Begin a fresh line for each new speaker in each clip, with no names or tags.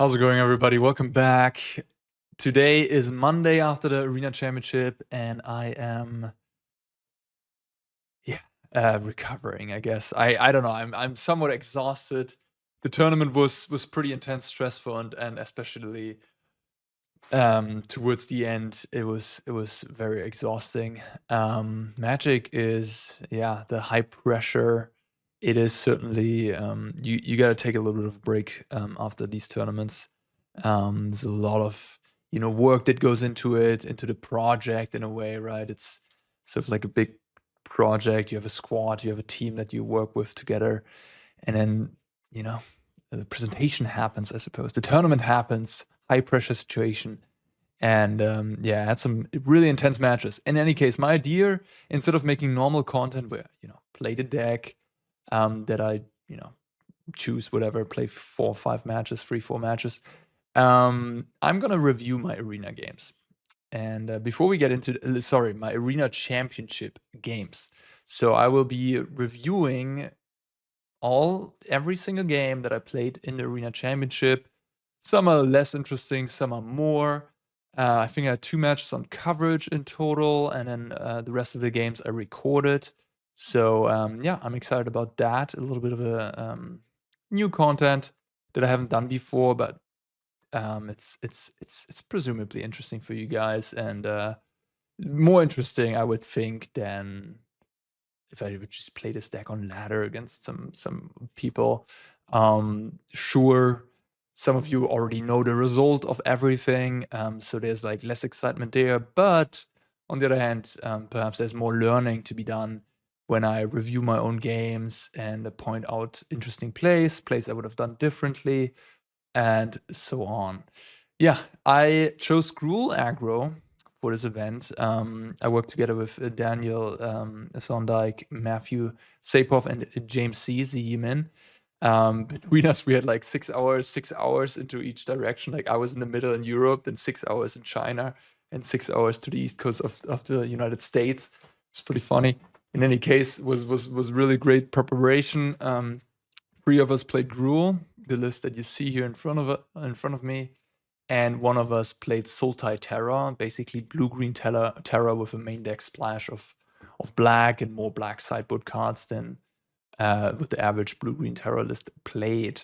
How's it going, everybody? Welcome back. Today is Monday after the Arena Championship, and I am, yeah, recovering. I guess I don't know. I'm somewhat exhausted. The tournament was pretty intense, stressful, and especially towards the end, it was very exhausting. Magic is, yeah, the high pressure. It is certainly you got to take a little bit of a break after these tournaments. There's a lot of work that goes into it, into the project in a way, right? It's sort of like a big project. You have a squad, you have a team that you work with together, and then you know the presentation happens. I suppose the tournament happens, high pressure situation, and yeah, I had some really intense matches. In any case, my idea, instead of making normal content where play the deck, that I choose whatever, play 4 or 5 matches, 3 4 matches. I'm gonna review my arena games, and before we get into sorry, my arena championship games. So I will be reviewing every single game that I played in the arena championship. Some are less interesting, some are more. I think I had 2 matches on coverage in total, and then the rest of the games I recorded. So yeah, I'm excited about that. A little bit of a new content that I haven't done before, but it's presumably interesting for you guys, and more interesting, I would think, than if I would just play this deck on ladder against some people. Sure, some of you already know the result of everything, so there's like less excitement there. But on the other hand, perhaps there's more learning to be done when I review my own games and point out interesting plays I would have done differently, and so on. Yeah, I chose Gruul aggro for this event. I worked together with Denriall, Sondike, Matthew Sapov, and James C. Zeeman. Between us, we had like 6 hours into each direction. Like I was in the middle in Europe, then 6 hours in China, and 6 hours to the east coast of the United States. It's pretty funny. In any case, was really great preparation. 3 of us played Gruul, the list that you see here in front of me, and one of us played Sultai Terra, basically blue-green Terra with a main deck splash of black and more black sideboard cards than with the average blue-green Terra list played.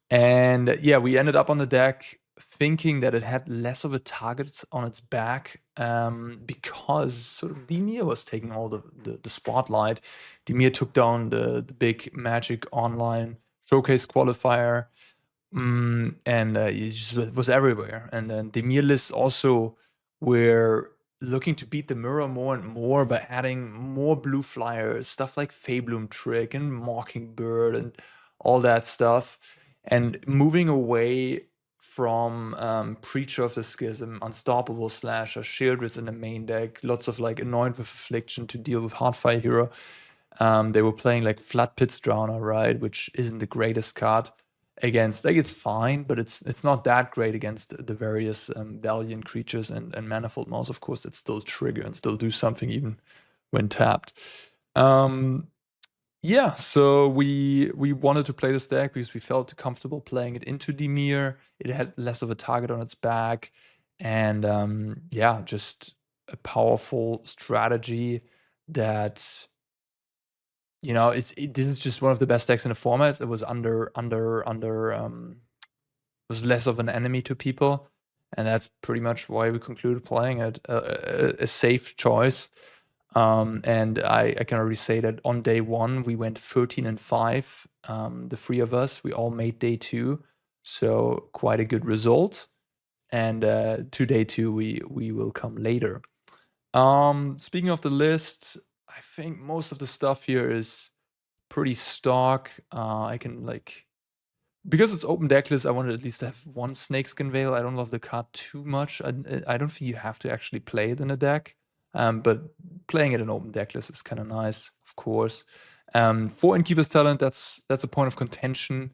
And yeah, we ended up on the deck thinking that it had less of a target on its back, because sort of Demir was taking all the spotlight. Demir took down the big Magic Online showcase qualifier, and he just was everywhere. And then Demir lists also were looking to beat the mirror more and more by adding more blue flyers, stuff like Fabloom Trick and Mockingbird and all that stuff, and moving away from Preacher of the Schism, Unstoppable Slasher, Shieldreds in the main deck, lots of like Anoint with Affliction to deal with Heartfire Hero. They were playing like Flood Pits Drowner, right, which isn't the greatest card against, like, it's fine, but it's not that great against the various Valiant creatures and Manifold Mouse, of course, that still trigger and still do something even when tapped. Yeah, so we wanted to play this deck because we felt comfortable playing it into Demir. It had less of a target on its back, and yeah, just a powerful strategy that this is just one of the best decks in the format. It was was less of an enemy to people, and that's pretty much why we concluded playing it. A safe choice. And I can already say that on day 1 we went 13-5. The 3 of us, we all made day 2, so quite a good result. And to day 2 we will come later. Speaking of the list, I think most of the stuff here is pretty stock. I can because it's open deck list, I wanted at least to have 1 Snakeskin Veil. I don't love the card too much. I don't think you have to actually play it in a deck, but playing it in open deck list is kind of nice, of course. 4 Innkeeper's Talent, that's a point of contention.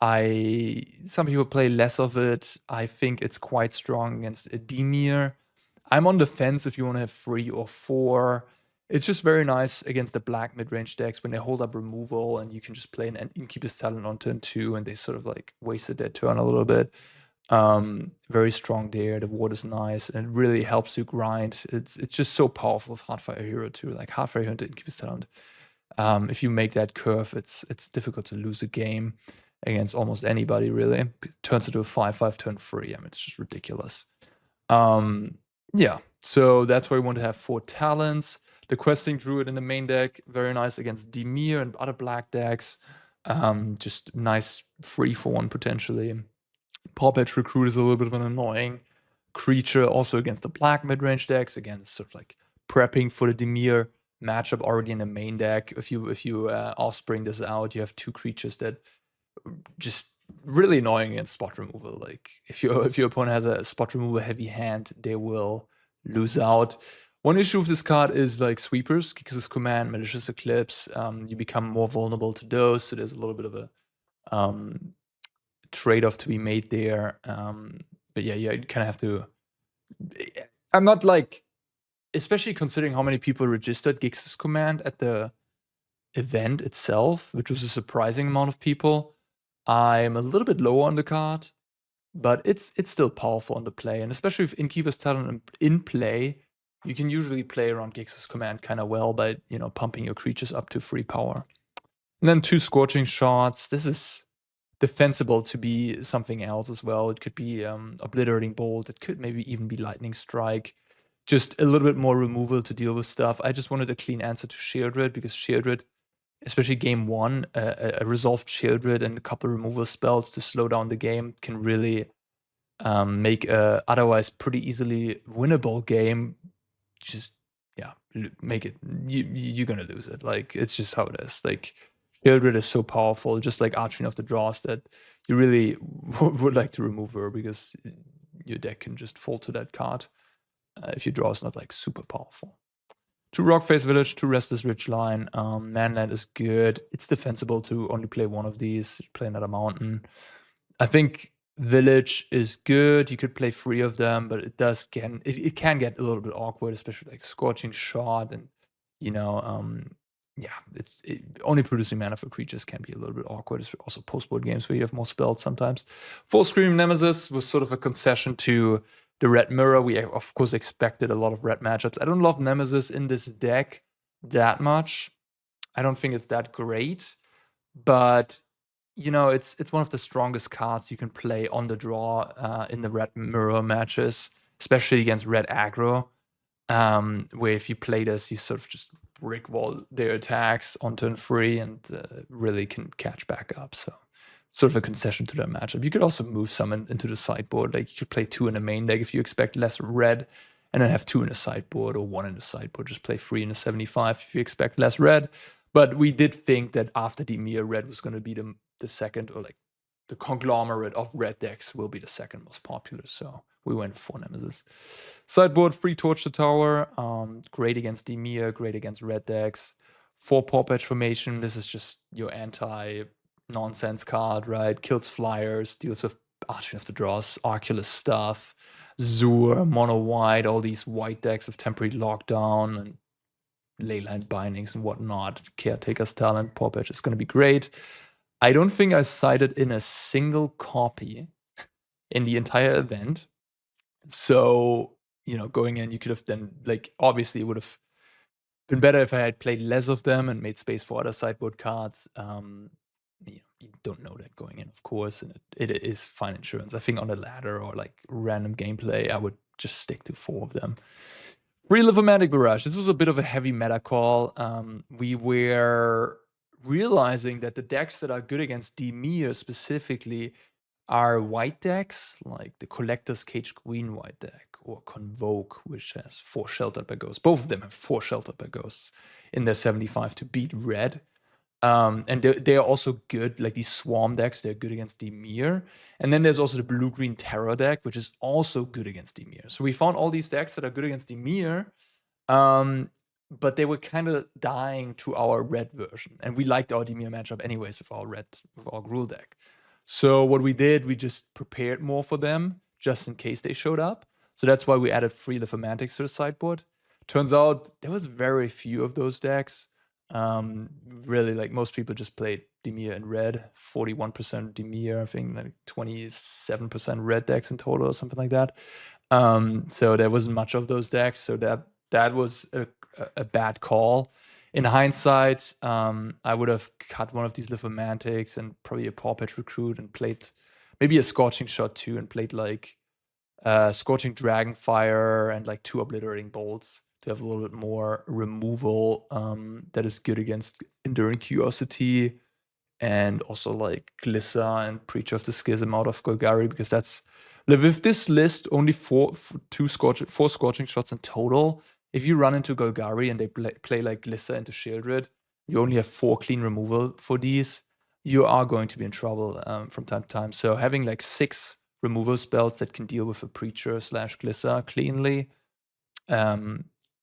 Some people play less of it. I think it's quite strong against Demir. I'm on the fence if you want to have 3 or 4. It's just very nice against the black mid-range decks when they hold up removal and you can just play an Innkeeper's Talent on turn 2 and they sort of like wasted their turn a little bit. Very strong there. The ward is nice and it really helps you grind. It's just so powerful with Heartfire Hero too. Like Heartfire Hero and Incubus Talent. If you make that curve, it's difficult to lose a game against almost anybody really. It turns into a 5/5 turn 3. I mean, it's just ridiculous. Yeah, so that's why we want to have 4 talents. The Questing Druid in the main deck, very nice against Demir and other black decks. Just nice free for 1 potentially. Paw Patch Recruit is a little bit of an annoying creature also against the black mid-range decks. Again, it's sort of like prepping for the Demir matchup already in the main deck. If you offspring this out, you have 2 creatures that just really annoying against spot removal. Like if your opponent has a spot removal heavy hand, they will lose out. One issue with this card is like sweepers, Gix's Command, Malicious Eclipse. You become more vulnerable to those, so there's a little bit of a trade-off to be made there. But yeah, you kind of have to. I'm not like, especially considering how many people registered Gix's Command at the event itself, which was a surprising amount of people. I'm a little bit lower on the card, but it's still powerful on the play, and especially if Innkeeper's Talent in play, you can usually play around Gix's Command kind of well by pumping your creatures up to 3 power. And then 2 Scorching Shots. This is defensible to be something else as well. It could be Obliterating Bolt. It could maybe even be Lightning Strike. Just a little bit more removal to deal with stuff. I just wanted a clean answer to Shieldred, because Shieldred, especially game 1, a resolved Shieldred and a couple removal spells to slow down the game can really make a otherwise pretty easily winnable game just make it. You're gonna lose it. Like, it's just how it is. Like, Shieldred is so powerful, just like Archfiend of the Draws, that you really would like to remove her, because your deck can just fall to that card if your draw is not like super powerful. 2 Rockface Village, 2 Restless Ridgeline. Manland is good. It's defensible to only play 1 of these, play another mountain. I think Village is good. You could play 3 of them, but it can get a little bit awkward, especially like Scorching Shot, and only producing mana for creatures can be a little bit awkward. It's also post-board games where you have more spells sometimes. 4 Scream Nemesis was sort of a concession to the red mirror. We of course expected a lot of red matchups. I don't love Nemesis in this deck that much. I don't think it's that great, but it's one of the strongest cards you can play on the draw in the red mirror matches, especially against red aggro, where if you play this, you sort of just brick wall their attacks on turn 3 and really can catch back up. So sort of a concession to that matchup. You could also move some into the sideboard. Like, you could play 2 in the main deck if you expect less red, and then have 2 in the sideboard, or 1 in the sideboard. Just play 3 in the 75 if you expect less red. But we did think that after Demir, red was going to be the second, or like the conglomerate of red decks will be the second most popular. So we went for Nemesis. Sideboard, 3 Torch the Tower. Great against Demir, great against red decks. 4 Paw Patch Formation. This is just your anti-nonsense card, right? Kills flyers, deals with Archfiend of the Draws, Arculus stuff, Zur, Mono White, all these white decks of Temporary Lockdown and Leyline Bindings and whatnot. Caretaker's Talent, Paw Patch is going to be great. I don't think I sided in a single copy in the entire event. So, going in, you could have then, like, obviously it would have been better if I had played less of them and made space for other sideboard cards. You don't know that going in, of course, and it is fine insurance. I think on a ladder or like random gameplay, I would just stick to 4 of them. Relithomatic Barrage. This was a bit of a heavy meta call. We were realizing that the decks that are good against Demir specifically are white decks, like the Collector's Cage Queen white deck, or Convoke, which has 4 Sheltered by Ghosts. Both of them have 4 Sheltered by Ghosts in their 75 to beat red. And they are also good, like these Swarm decks, they're good against Demir. And then there's also the Blue-Green Terror deck, which is also good against Demir. So we found all these decks that are good against Demir, but they were kind of dying to our red version. And we liked our Demir matchup anyways with our Gruul deck. So what we did, we just prepared more for them, just in case they showed up. So that's why we added 3 Lithomantics to the sideboard. Turns out there was very few of those decks. Really, like, most people just played Demir in red, 41% Demir, I think like 27% red decks in total or something like that. So there wasn't much of those decks, so that was a bad call. In hindsight, I would have cut one of these Lithomantics and probably a Paw Patch Recruit and played maybe a Scorching Shot too, and played like Scorching Dragonfire and like 2 Obliterating Bolts to have a little bit more removal that is good against Enduring Curiosity, and also like Glissa and Preacher of the Schism out of Golgari, because that's with this list only four Scorching Shots in total. If you run into Golgari and they play like Glissa into Shieldred, you only have 4 clean removal for these. You are going to be in trouble from time to time. So having like 6 removal spells that can deal with a Preacher / Glissa cleanly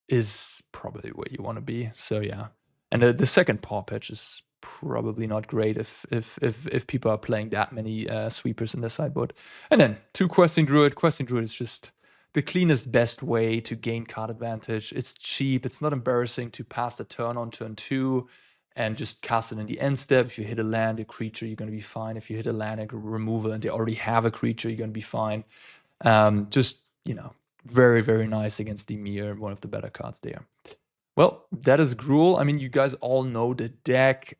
is probably where you want to be. So yeah, and the second Paw Patch is probably not great if people are playing that many sweepers in the sideboard. And then 2 Questing Druid. Questing Druid is just the cleanest, best way to gain card advantage. It's cheap. It's not embarrassing to pass the turn on turn 2 and just cast it in the end step. If you hit a land, a creature, you're going to be fine. If you hit a land, a removal, and they already have a creature, you're going to be fine. Just, very, very nice against Demir, one of the better cards there. Well, that is Gruul. I mean, you guys all know the deck.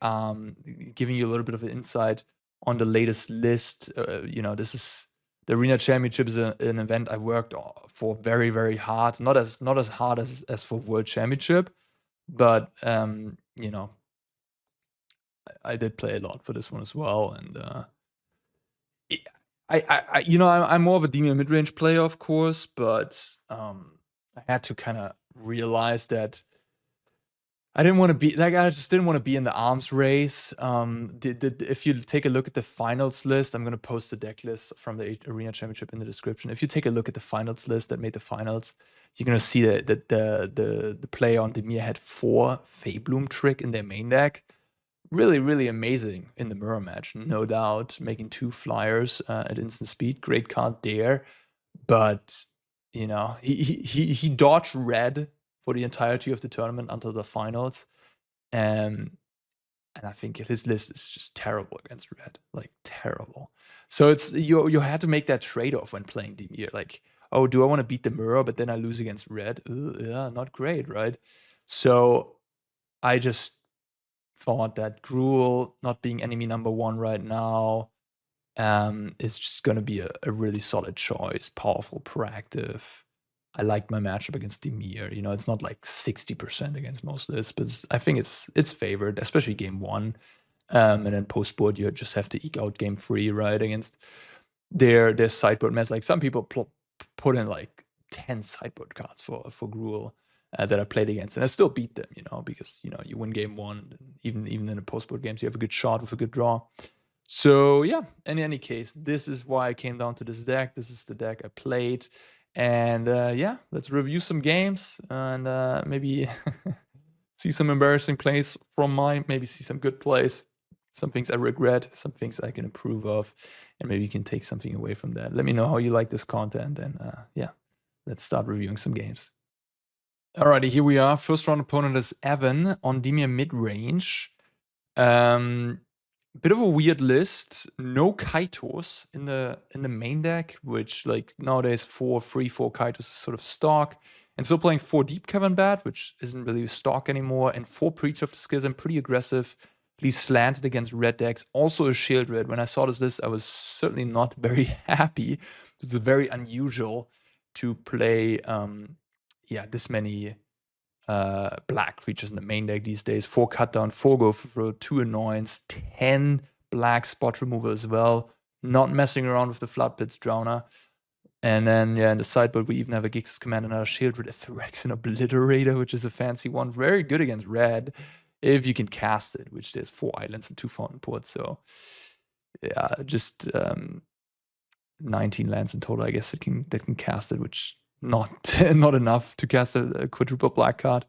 Giving you a little bit of an insight on the latest list. This is the Arena Championship is an event I worked for very, very hard. Not as hard as for World Championship, but I did play a lot for this one as well, and I'm more of a Demir mid-range player, of course, but I had to kind of realize that I didn't want to be I just didn't want to be in the arms race. If you take a look at the finals list, I'm gonna post the deck list from the Arena Championship in the description. If you take a look at the finals list that made the finals, you're gonna see that the player on Demir had 4 Feybloom Trick in their main deck. Really, really amazing in the mirror match, no doubt. Making 2 flyers at instant speed, great card there. But he dodged red for the entirety of the tournament until the finals, and I think his list is just terrible against red, like terrible. So it's you had to make that trade-off when playing Demir. Like, oh, do I want to beat the mirror, but then I lose against red? Yeah, not great, right? So I just thought that Gruul not being enemy number 1 right now is just going to be a really solid choice. Powerful, proactive. I liked my matchup against Demir. It's not like 60% against most lists, but I think it's favored, especially game 1. And then post-board, you just have to eke out game 3, right? Against their sideboard mess. Like, some people put in like 10 sideboard cards for Gruul that I played against, and I still beat them, because you win game 1, and even in the post-board games, you have a good shot with a good draw. So yeah, in any case, this is why I came down to this deck. This is the deck I played. And yeah, let's review some games and maybe see some embarrassing plays from mine, maybe see some good plays, some things I regret, some things I can improve of, and maybe you can take something away from that. Let me know how you like this content, and yeah, let's start reviewing some games. Alrighty, here we are. First round opponent is Evan on Demir mid-range. Bit of a weird list. No Kaitos in the main deck, which like nowadays 4 Kaitos is sort of stock. And still playing 4 Deep Cavern Bat, which isn't really stock anymore, and 4 Preacher of the Schism, pretty aggressive, at least slanted against red decks. Also a Shield Red. When I saw this list, I was certainly not very happy. It's very unusual to play this many black creatures in the main deck these days. 4 cut down, 4 go through, 2 annoyance, 10 black spot removal as well. Not messing around with the Floodpits Drowner. And then, in the sideboard, we even have a Gix's Command, another Shield with a Phyrexian Obliterator, which is a fancy one. Very good against red, if you can cast it, which there's 4 islands and 2 Fountain Ports. So, yeah, just 19 lands in total, I guess, that can cast it, which not enough to cast a quadruple black card.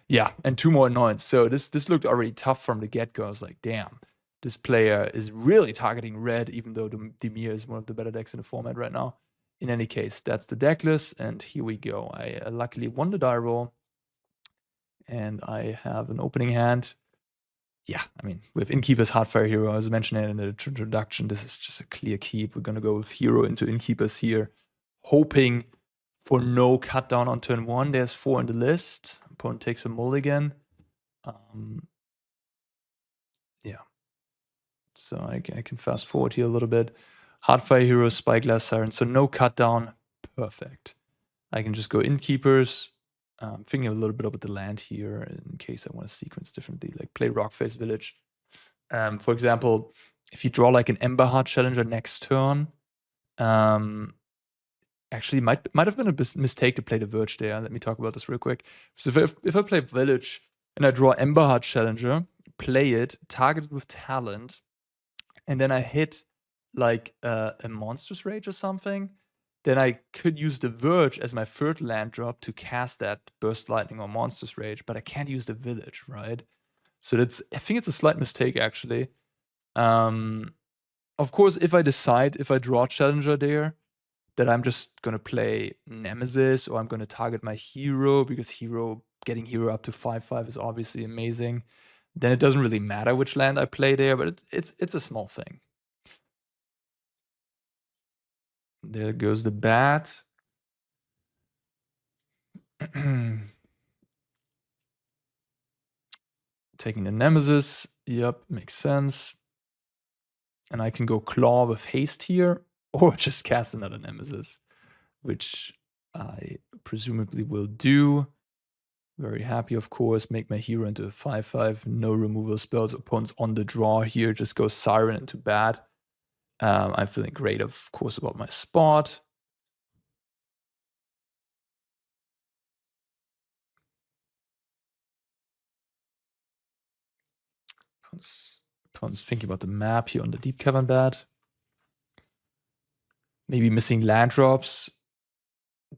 Yeah, and 2 more annoyance. So this looked already tough from the get-go. I was like, damn, this player is really targeting red, even though Demir is one of the better decks in the format right now. In any case, that's the deck list, and here we go. I luckily won the die roll, and I have an opening hand yeah, I mean, with Innkeeper's Heartfire Hero, as I mentioned in the introduction, this is just a clear keep. We're going to go with Hero into Innkeepers here, hoping for no cut down on turn 1. There's 4 in the list. Opponent takes a mulligan. Yeah. So I can fast forward here a little bit. Heartfire Hero, Spyglass Siren. So no cut down. Perfect. I can just go Innkeepers. Thinking a little bit about the land here in case I want to sequence differently, like play Rockface Village. For example, if you draw like an Emberheart Challenger next turn, actually might have been a mistake to play the Verge there. Let me talk about this real quick. So if I play Village and I draw Emberheart Challenger, play it, target it with Talent, and then I hit like a Monstrous Rage or something, then I could use the Verge as my third land drop to cast that Burst Lightning or Monstrous Rage, but I can't use the Village, right? So I think it's a slight mistake, actually. Of course, if I draw Challenger there, that I'm just gonna play Nemesis, or I'm gonna target my hero, because getting hero up to 5/5 is obviously amazing. Then it doesn't really matter which land I play there, but it's a small thing. There goes the bat. Taking the Nemesis. Yep, makes sense. And I can go Claw with haste here, or just cast another Nemesis, which I presumably will do. Very happy, of course. Make my hero into a 5/5. No removal spells. Opponents on the draw here. Just go Siren into bat. I'm feeling great, of course, about my spot. Opponents thinking about the map here on the Deep Cavern bat. Maybe missing land drops.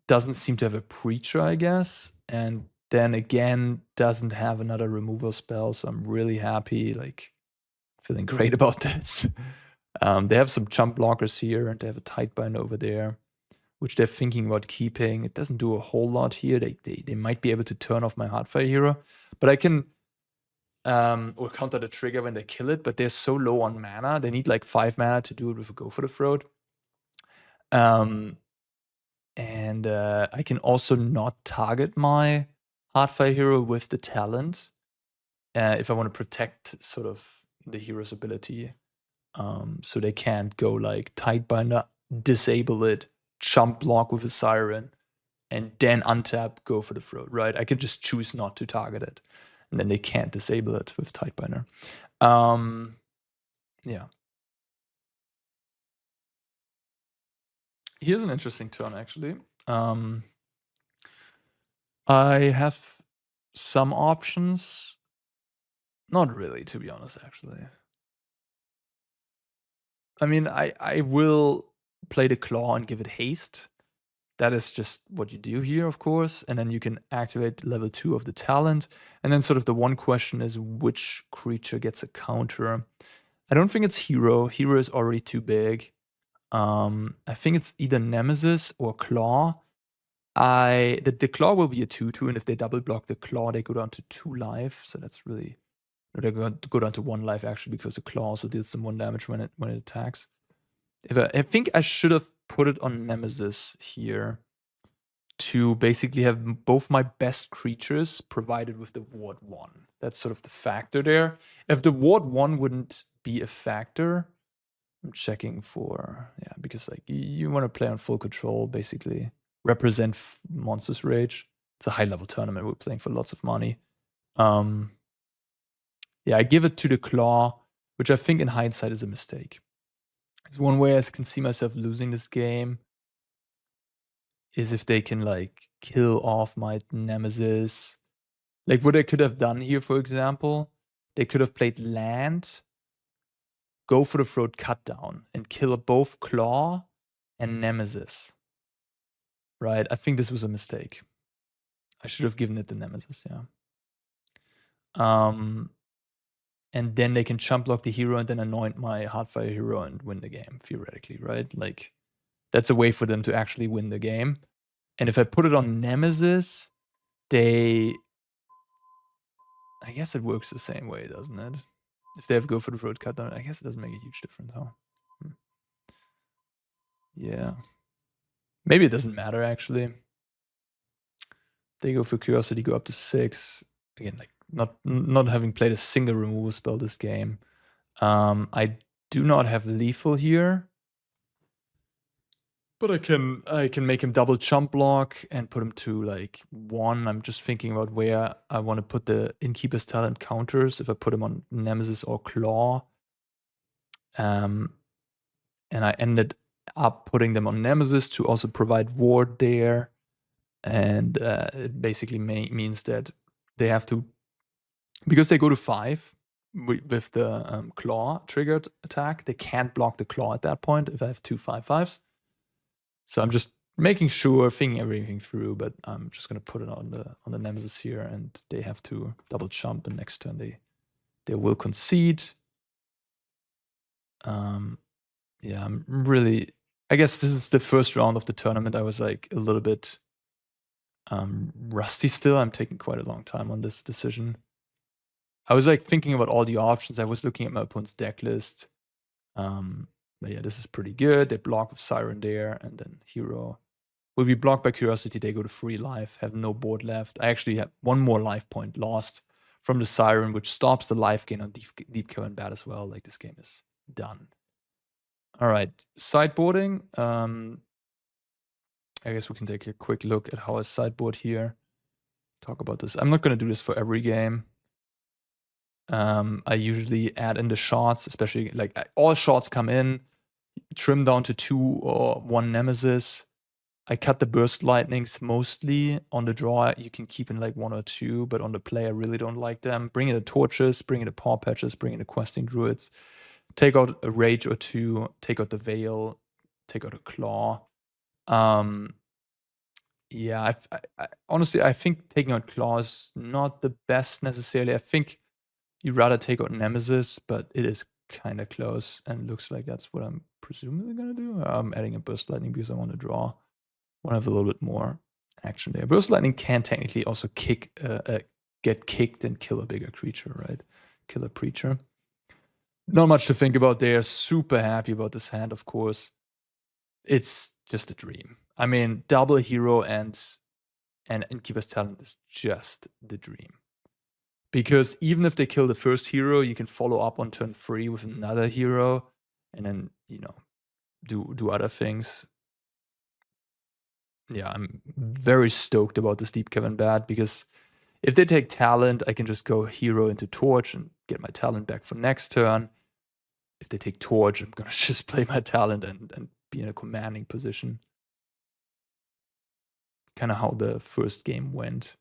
Doesn't seem to have a Preacher, I guess. And then again, doesn't have another removal spell. So I'm really happy, like, feeling great about this. They have some jump blockers here, and they have a Tidebinder over there, which they're thinking about keeping. It doesn't do a whole lot here. They might be able to turn off my Heartfire Hero, but I can or counter the trigger when they kill it, but they're so low on mana. They need like 5 mana to do it with a Go for the Throat. And I can also not target my Heartfire Hero with the talent if I want to protect sort of the hero's ability. So they can't go like Tidebinder, disable it, jump block with a Siren, and then untap, Go for the Throat, right? I can just choose not to target it, and then they can't disable it with Tidebinder. Yeah. Here's an interesting turn, actually. I have some options. Not really, to be honest, actually. I mean, I will play the Claw and give it haste. That is just what you do here, of course. And then you can activate level 2 of the talent. And then sort of the one question is which creature gets a counter. I don't think it's Hero. Hero is already too big. I think it's either Nemesis or Claw. The Claw will be a 2/2, and if they double block the Claw, they go down to 2 life. So that's really... No, they're going to go down to 1 life, actually, because the Claw also deals some 1 damage when it attacks. I think I should have put it on Nemesis here to basically have both my best creatures provided with the Ward 1. That's sort of the factor there. If the Ward 1 wouldn't be a factor, I'm checking for... Yeah, because like you want to play on full control, basically. Represent Monstrous Rage. It's a high-level tournament. We're playing for lots of money. Yeah, I give it to the Claw, which I think in hindsight is a mistake. Because one way I can see myself losing this game is if they can like kill off my Nemesis. Like what they could have done here, for example, they could have played land, Go for the Throat, cut down, and kill both Claw and Nemesis. Right? I think this was a mistake. I should have given it the Nemesis, yeah. And then they can jump block the hero and then anoint my Heartfire Hero and win the game, theoretically, right? Like, that's a way for them to actually win the game. And if I put it on Nemesis, I guess it works the same way, doesn't it? If they have go for the road cut, then I guess it doesn't make a huge difference, huh? Yeah. Maybe it doesn't matter, actually. They go for Curiosity, go up to 6. Again, like, not having played a single removal spell this game. I do not have Lethal here. But I can make him double chump block and put him to like 1. I'm just thinking about where I want to put the Innkeeper's Talent counters, if I put him on Nemesis or Claw. And I ended up putting them on Nemesis to also provide ward there. And it basically means that they have to, because they go to 5 with the Claw triggered attack, they can't block the Claw at that point if I have 2 5/5s. So I'm just making sure, thinking everything through, but I'm just gonna put it on the Nemesis here, and they have to double jump, and next turn they will concede. Yeah, I'm really, I guess this is the first round of the tournament. I was like a little bit rusty still. I'm taking quite a long time on this decision. I was like thinking about all the options. I was looking at my opponent's deck list. But yeah, this is pretty good. They block with Siren there, and then Hero will be blocked by Curiosity. They go to 3 life, have no board left. I actually have 1 more life point lost from the Siren, which stops the life gain on Deep Cavern Bat as well. Like, this game is done. All right, sideboarding. I guess we can take a quick look at how I sideboard here. Talk about this. I'm not going to do this for every game. I usually add in the shots, especially like all shots come in, trim down to 2 or 1 Nemesis. I cut the burst lightnings mostly. On the draw, you can keep in like 1 or 2, but on the play, I really don't like them. Bring in the torches, bring in the paw patches, bring in the questing druids. Take out a rage or 2, take out the veil, take out a claw. Yeah, I honestly, I think taking out claw is not the best necessarily. I think you'd rather take out Nemesis, but it is kind of close, and looks like that's what I'm presumably gonna do. I'm adding a burst lightning because I want to draw. Want to have a little bit more action there. Burst lightning can technically also get kicked and kill a bigger creature, right? Kill a preacher. Not much to think about there. Super happy about this hand, of course. It's just a dream. I mean, double hero and Innkeeper's Talent is just the dream. Because even if they kill the first hero, you can follow up on turn 3 with another hero, and then, you know, do other things. Yeah, I'm very stoked about this Deep Cavern Bat, because if they take Talent, I can just go hero into Torch and get my Talent back for next turn. If they take Torch, I'm gonna just play my Talent and be in a commanding position. Kind of how the first game went.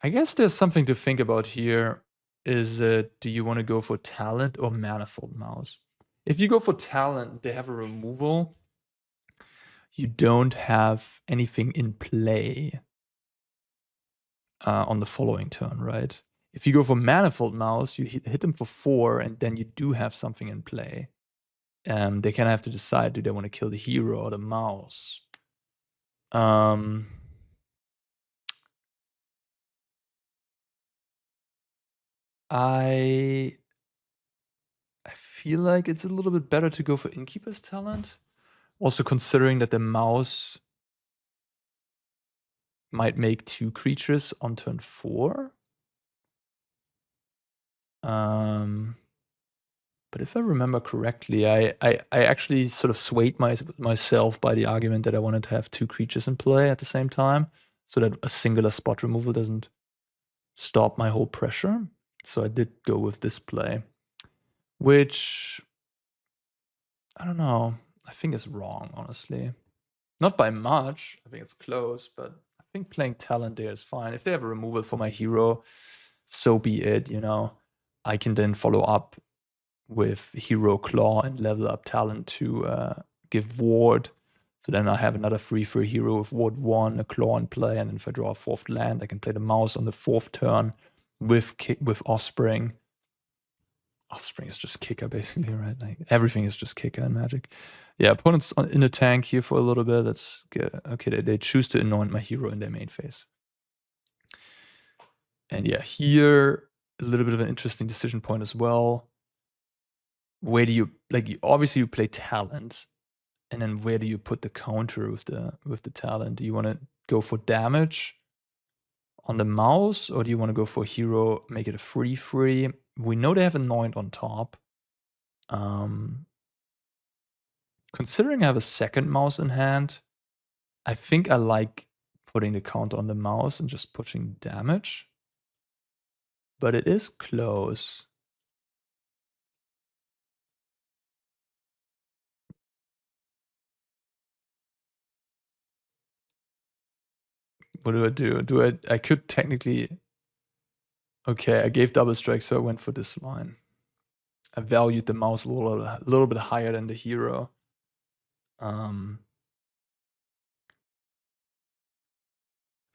I guess there's something to think about here. Is do you want to go for Talent or Manifold Mouse? If you go for Talent, they have a removal. You don't have anything in play on the following turn, right? If you go for Manifold Mouse, you hit them for 4, and then you do have something in play. They kind of have to decide, do they want to kill the hero or the mouse? I feel like it's a little bit better to go for Innkeeper's Talent. Also considering that the mouse might make 2 creatures on turn 4. But if I remember correctly, I actually sort of swayed myself by the argument that I wanted to have 2 creatures in play at the same time, so that a singular spot removal doesn't stop my whole pressure. So I did go with this play, which, I don't know, I think is wrong, honestly. Not by much, I think it's close, but I think playing Talent there is fine. If they have a removal for my hero, so be it, you know. I can then follow up with Hero Claw and level up Talent to give Ward. So then I have another 3/3 hero with Ward 1, a Claw in play, and then if I draw a 4th land, I can play the mouse on the 4th turn with Offspring. Offspring is just kicker, basically, right? Like, everything is just kicker in Magic. Yeah, opponents in the tank here for a little bit. Let's get, okay, they choose to anoint my hero in their main phase. And yeah, here a little bit of an interesting decision point as well. Where do you obviously you play talent, and then where do you put the counter with the talent? Do you want to go for damage on the mouse, or do you want to go for hero, make it a free? We know they have Anoint on top. Considering I have a second mouse in hand, I think I like putting the counter on the mouse and just pushing damage. But it is close. What do? I could technically... Okay, I gave double strike, so I went for this line. I valued the mouse a little bit higher than the hero. I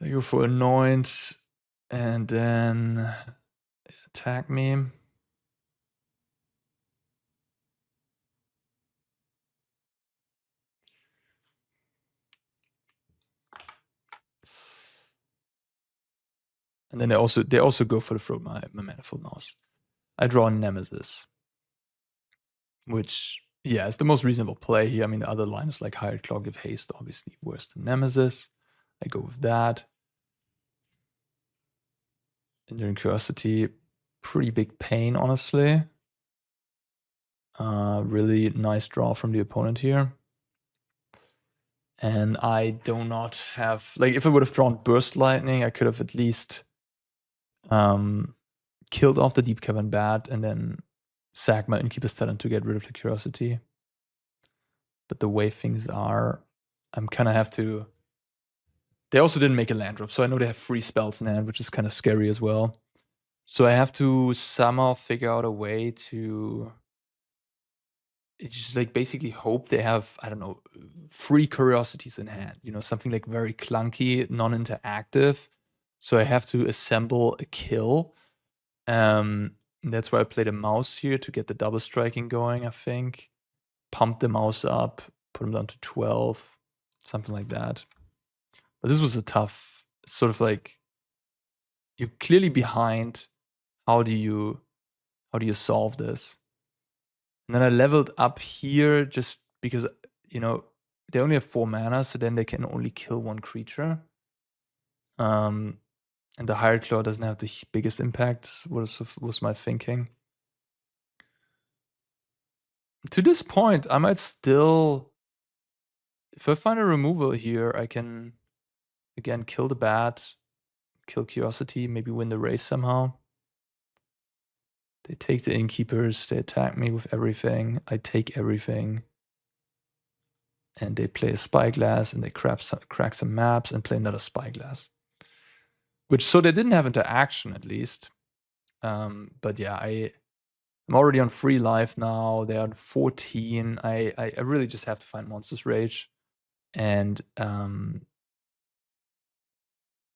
go for Anoint, and then attack me. And then they also go for my Manifold Mouse. I draw a Nemesis, which, yeah, is the most reasonable play here. I mean, the other line is like Hired Claw, give haste, obviously worse than Nemesis. I go with that. Enduring Curiosity, pretty big pain, honestly. Really nice draw from the opponent here. And I do not have... Like, if I would have drawn Burst Lightning, I could have at least killed off the Deep Cavern Bat and then sack my Innkeeper's Talent to get rid of the Curiosity. But the way things are, I'm kind of have to... They also didn't make a land drop, so I know they have 3 spells in hand, which is kind of scary as well. So I have to somehow figure out a way to... just like basically hope they have, I don't know, 3 Curiosities in hand. You know, something like very clunky, non-interactive. So I have to assemble a kill. That's why I played a mouse here to get the double striking going, I think. Pump the mouse up, put him down to 12, something like that. But this was a tough, sort of like, you're clearly behind. How do you solve this? And then I leveled up here just because, you know, they only have 4 mana, so then they can only kill 1 creature. And the Hired Claw doesn't have the biggest impact, was my thinking. To this point, I might still... If I find a removal here, I can, again, kill the bat, kill Curiosity, maybe win the race somehow. They take the Innkeepers, they attack me with everything, I take everything. And they play a Spyglass, and they crack some maps and play another Spyglass. Which, so they didn't have interaction, at least. But yeah, I'm already on 3 life now. They're on 14. I really just have to find Monster's Rage. And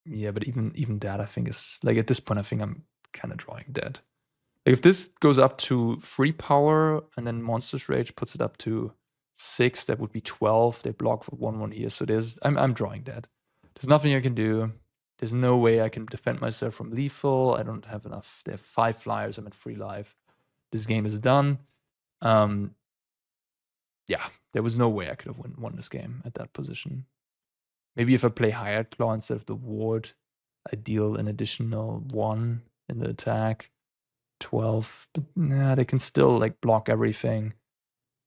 yeah, but even that, I think, is like, at this point, I think I'm kind of drawing dead. Like, if this goes up to 3 power and then Monster's Rage puts it up to 6, that would be 12. They block for 1/1 here. So I'm drawing dead. There's nothing I can do. There's no way I can defend myself from lethal. I don't have enough. They have 5 flyers. I'm at 3 life. This game is done. Yeah, there was no way I could have won this game at that position. Maybe if I play Hired Claw instead of the Ward, I deal an additional 1 in the attack. 12. But nah, they can still like block everything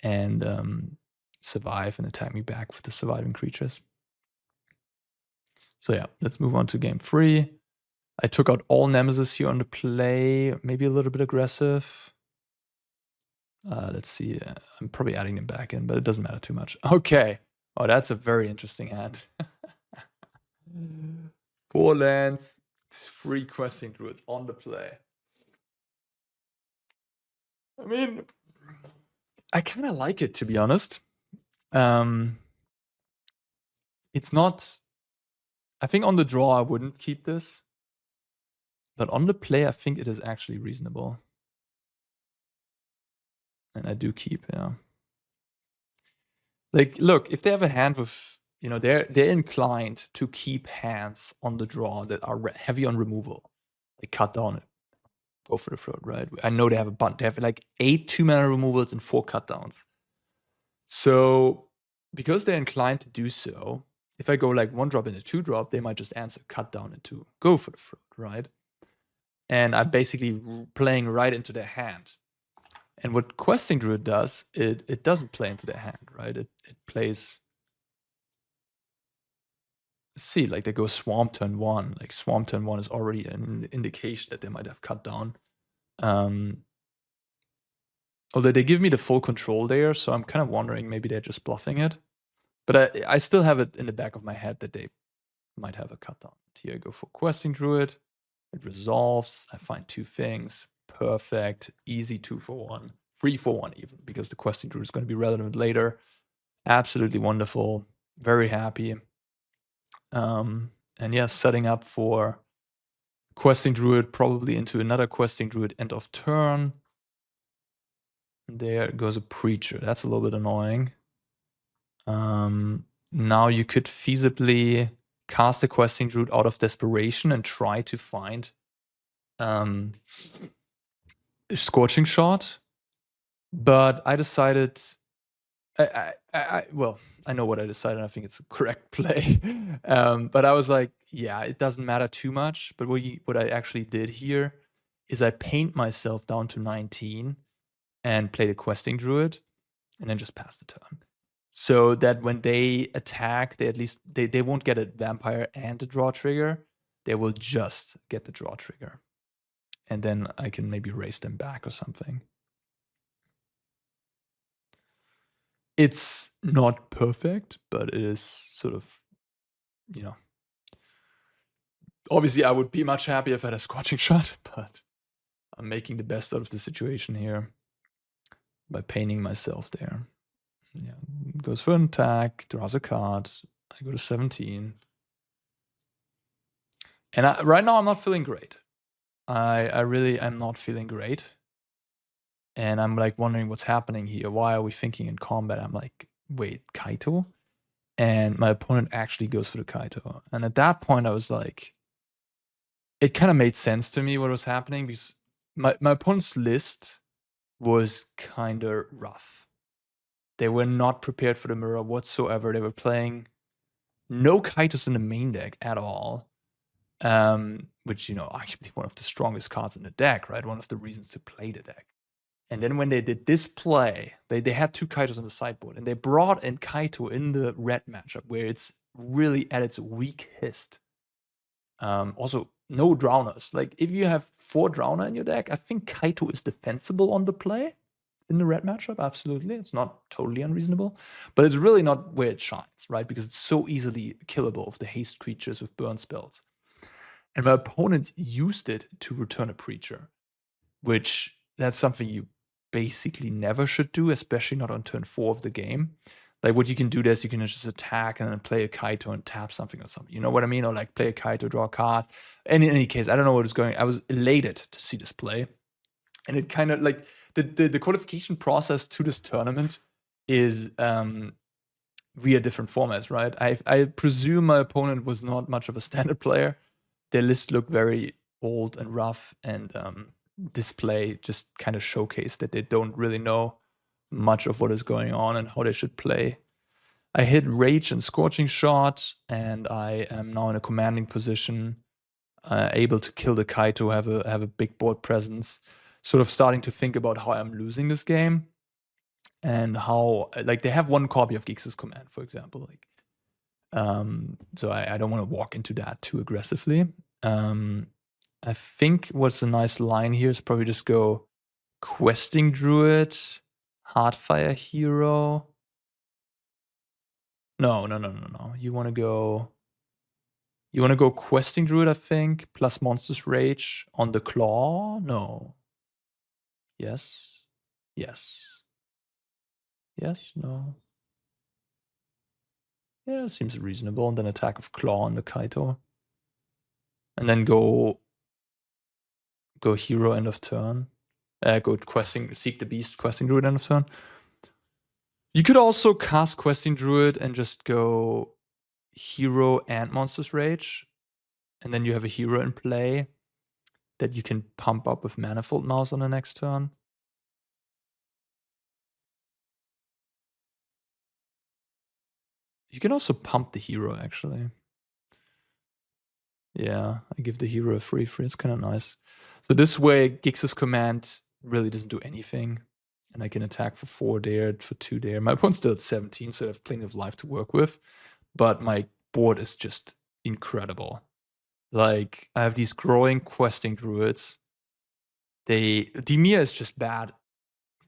and survive and attack me back with the surviving creatures. So yeah, let's move on to game 3. I took out all Nemesis here on the play, maybe a little bit aggressive. Let's see, I'm probably adding them back in, but it doesn't matter too much. Okay, oh, that's a very interesting hand. 4 lands, 3 Questing Druids on the play. I mean, I kind of like it, to be honest. It's not... I think on the draw I wouldn't keep this. But on the play, I think it is actually reasonable. And I do keep, yeah. Like, look, if they have a hand with... You know, they're inclined to keep hands on the draw that are heavy on removal. Like cut down go for the throat, right? I know they have a bunch. They have like 8 2-mana removals and 4 cutdowns. So because they're inclined to do so, if I go like 1-drop and a 2-drop, they might just answer cut down into go for the throat, right? And I'm basically playing right into their hand. And what Questing Druid does, it doesn't play into their hand, right? It plays. See, like they go Swarm turn 1. Like Swarm turn 1 is already an indication that they might have cut down. Although they give me the full control there, so I'm kind of wondering maybe they're just bluffing it. But I still have it in the back of my head that they might have a cut down. Here I go for Questing Druid. It resolves. I find 2 things. Perfect. Easy 2-for-1. 3-for-1 even, because the Questing Druid is going to be relevant later. Absolutely wonderful. Very happy. And yeah, setting up for Questing Druid probably into another Questing Druid end of turn. There goes a Preacher. That's a little bit annoying. Now you could feasibly cast a Questing Druid out of desperation and try to find a Scorching Shot. But I decided, well, I know what I decided. I think it's a correct play. But I was like, yeah, it doesn't matter too much. But what I actually did here is I paint myself down to 19 and played a Questing Druid and then just passed the turn. So that when they attack, they at least they won't get a vampire and a draw trigger. They will just get the draw trigger. And then I can maybe race them back or something. It's not perfect, but it is sort of, you know. Obviously, I would be much happier if I had a Scorching Shot, but I'm making the best out of the situation here by painting myself there. Yeah, goes for an attack, draws a card. I go to 17. And right now, I'm not feeling great. I really am not feeling great. And I'm like wondering what's happening here. Why are we thinking in combat? I'm like, wait, Kaito? And my opponent actually goes for the Kaito. And at that point, I was like, it kind of made sense to me what was happening because my opponent's list was kind of rough. They were not prepared for the mirror whatsoever. They were playing no Kaitos in the main deck at all. Which, actually one of the strongest cards in the deck, right? One of the reasons to play the deck. And then when they did this play, they had 2 Kaitos on the sideboard, and they brought in Kaito in the red matchup where it's really at its weakest. Also, no drowners. Like, if you have 4 drowner in your deck, I think Kaito is defensible on the play in the red matchup, absolutely. It's not totally unreasonable, but it's really not where it shines, right? Because it's so easily killable with the haste creatures with burn spells. And my opponent used it to return a Preacher, which that's something you basically never should do, especially not on turn 4 of the game. Like, what you can do is you can just attack and then play a Kaito and tap something or something. You know what I mean? Or like play a Kaito, draw a card. And in any case, I don't know what is going. I was elated to see this play. And it kind of like the qualification process to this tournament is via different formats, right? I presume my opponent was not much of a standard player. Their list looked very old and rough, and this play just kind of showcased that they don't really know much of what is going on and how they should play. I hit Rage and Scorching Shot, and I am now in a commanding position, able to kill the Kaito, have a big board presence, sort of starting to think about how I'm losing this game, and how, like, they have 1 copy of Gix's Command, for example. Like, so I don't want to walk into that too aggressively. I think what's a nice line here is probably just go Questing Druid, Heartfire Hero. No. You want to go Questing Druid, I think, plus Monstrous Rage on the Claw. No. Yes. No. Yeah, it seems reasonable. And then attack of Claw on the Kaito. And then go Hero end of turn. Go Seek the Beast, Questing Druid end of turn. You could also cast Questing Druid and just go Hero and Monstrous Rage. And then you have a Hero in play. that you can pump up with Manifold Mouse on the next turn. You can also pump the hero, actually. Yeah, I give the hero a free. It's kind of nice. So this way, Gix's command really doesn't do anything. And I can attack for 4 there, for 2 there. My opponent's still at 17, so I have plenty of life to work with. But my board is just incredible. Like, I have these growing questing druids. Demir is just bad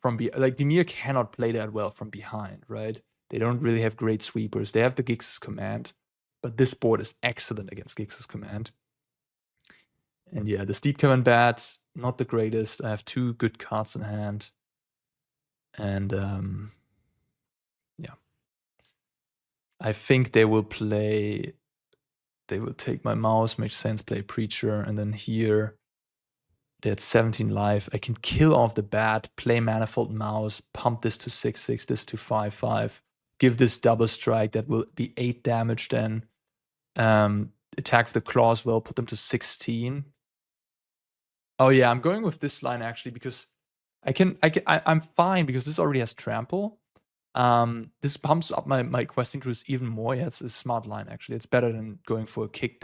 from like, Demir cannot play that well from behind, right? They don't really have great sweepers. They have the Gix's command, but this board is excellent against Gix's command. And yeah, the Steep Cavern Bat, not the greatest. I have 2 good cards in hand. And yeah. I think they will take my mouse, makes sense, play Preacher, and then here they had 17 life. I can kill off the bat, play Manifold Mouse, pump this to 6/6, this to 5/5, give this double strike that will be 8 damage then. Attack with the claws, well, put them to 16. Oh yeah, I'm going with this line actually because I'm fine because this already has trample. This pumps up my questing crews even more. Yeah, it's a smart line actually. It's better than going for a kicked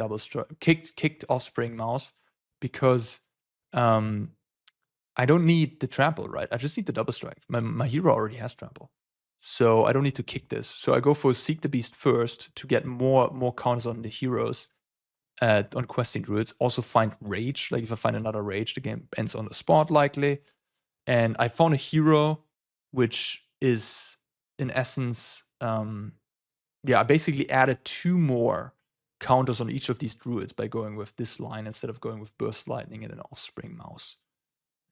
offspring mouse because I don't need the trample, right? I just need the double strike. My hero already has trample. So I don't need to kick this. So I go for Seek the Beast first to get more counters on the heroes. On questing druids, also find rage. Like if I find another rage, the game ends on the spot likely. And I found a hero which is in essence, I basically added 2 more counters on each of these druids by going with this line instead of going with Burst Lightning and an Offspring Mouse.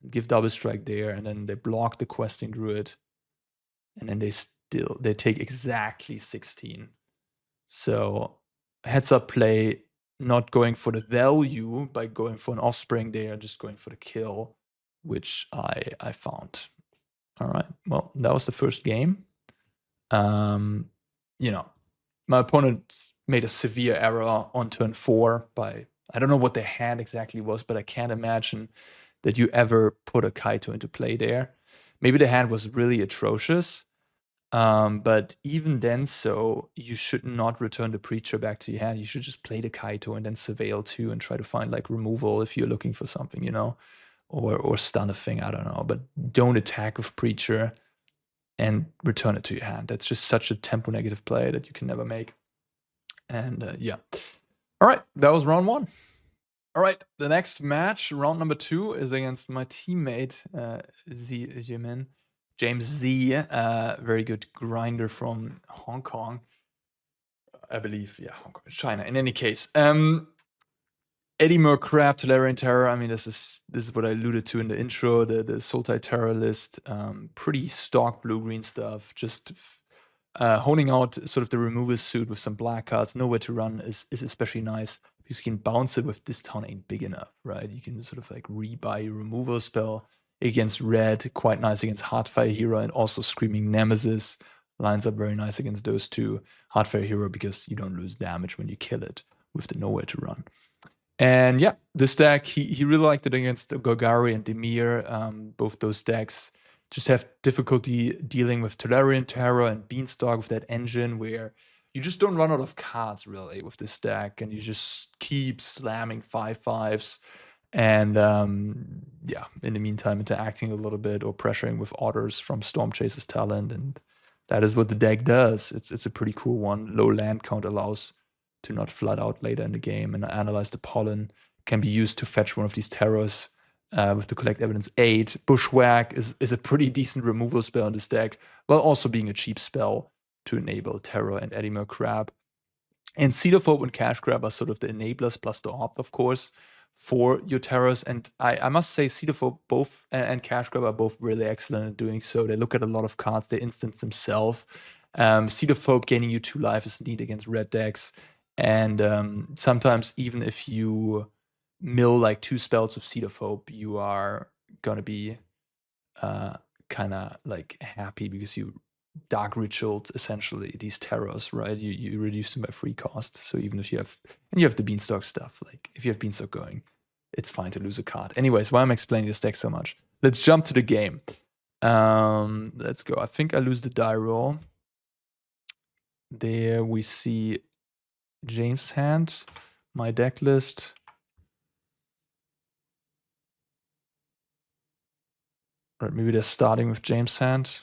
Give double strike there, and then they block the questing druid, and then they take exactly 16. So heads up play, not going for the value by going for an offspring, they are just going for the kill, which I found. All right, well, that was the first game. My opponent made a severe error on turn 4 by, I don't know what their hand exactly was, but I can't imagine that you ever put a Kaito into play there. Maybe the hand was really atrocious. But even then, so you should not return the Preacher back to your hand. You should just play the Kaito and then Surveil too and try to find like removal if you're looking for something, or stun a thing, I don't know. But don't attack with Preacher and return it to your hand. That's just such a tempo negative play that you can never make. And yeah. All right, that was round 1. All right, the next match, round number 2, is against my teammate, James Z, very good grinder from Hong Kong. I believe, yeah, Hong Kong, China. In any case, Demir, Crab, Tolarian Terror. I mean, this is what I alluded to in the intro. The Sultai Terror list, pretty stock blue-green stuff. Just honing out sort of the removal suit with some black cards. Nowhere to run is especially nice because you can bounce it with this town ain't big enough, right? You can sort of like rebuy your removal spell against red, quite nice against Heartfire Hero, and also Screaming Nemesis lines up very nice against those two. Heartfire Hero because you don't lose damage when you kill it with the Nowhere to Run. And yeah, this deck, he really liked it against Golgari and Demir. Both those decks just have difficulty dealing with Tolarian Terror and Beanstalk with that engine where you just don't run out of cards really with this deck, and you just keep slamming 5/5s. And yeah, in the meantime, interacting a little bit or pressuring with orders from Stormchaser's talent, and that is what the deck does. It's a pretty cool one. Low land count allows to not flood out later in the game, and Analyze the Pollen can be used to fetch one of these terrors with the Collect Evidence 8. Bushwhack is a pretty decent removal spell in this deck, while also being a cheap spell to enable Terror and Demir Crab. And Cedophobe and Cash Grab are sort of the enablers plus the opt, of course, for your terrors. And I must say Cedophobe both and Cash Grab are both really excellent at doing so. They look at a lot of cards, they instance themselves. Cedophobe gaining you 2 life is neat against red decks. And sometimes even if you mill like 2 spells with Cedophobe, you are gonna be kind of like happy because you dark ritualed essentially these terrors, right? You reduce them by free cost. So even if you have the Beanstalk stuff, like if you have Beanstalk going, it's fine to lose a card. Anyways, why am I explaining this deck so much? Let's jump to the game. Let's go. I think I lose the die roll. There we see James' hand, my deck list. Right, maybe they're starting with James' hand.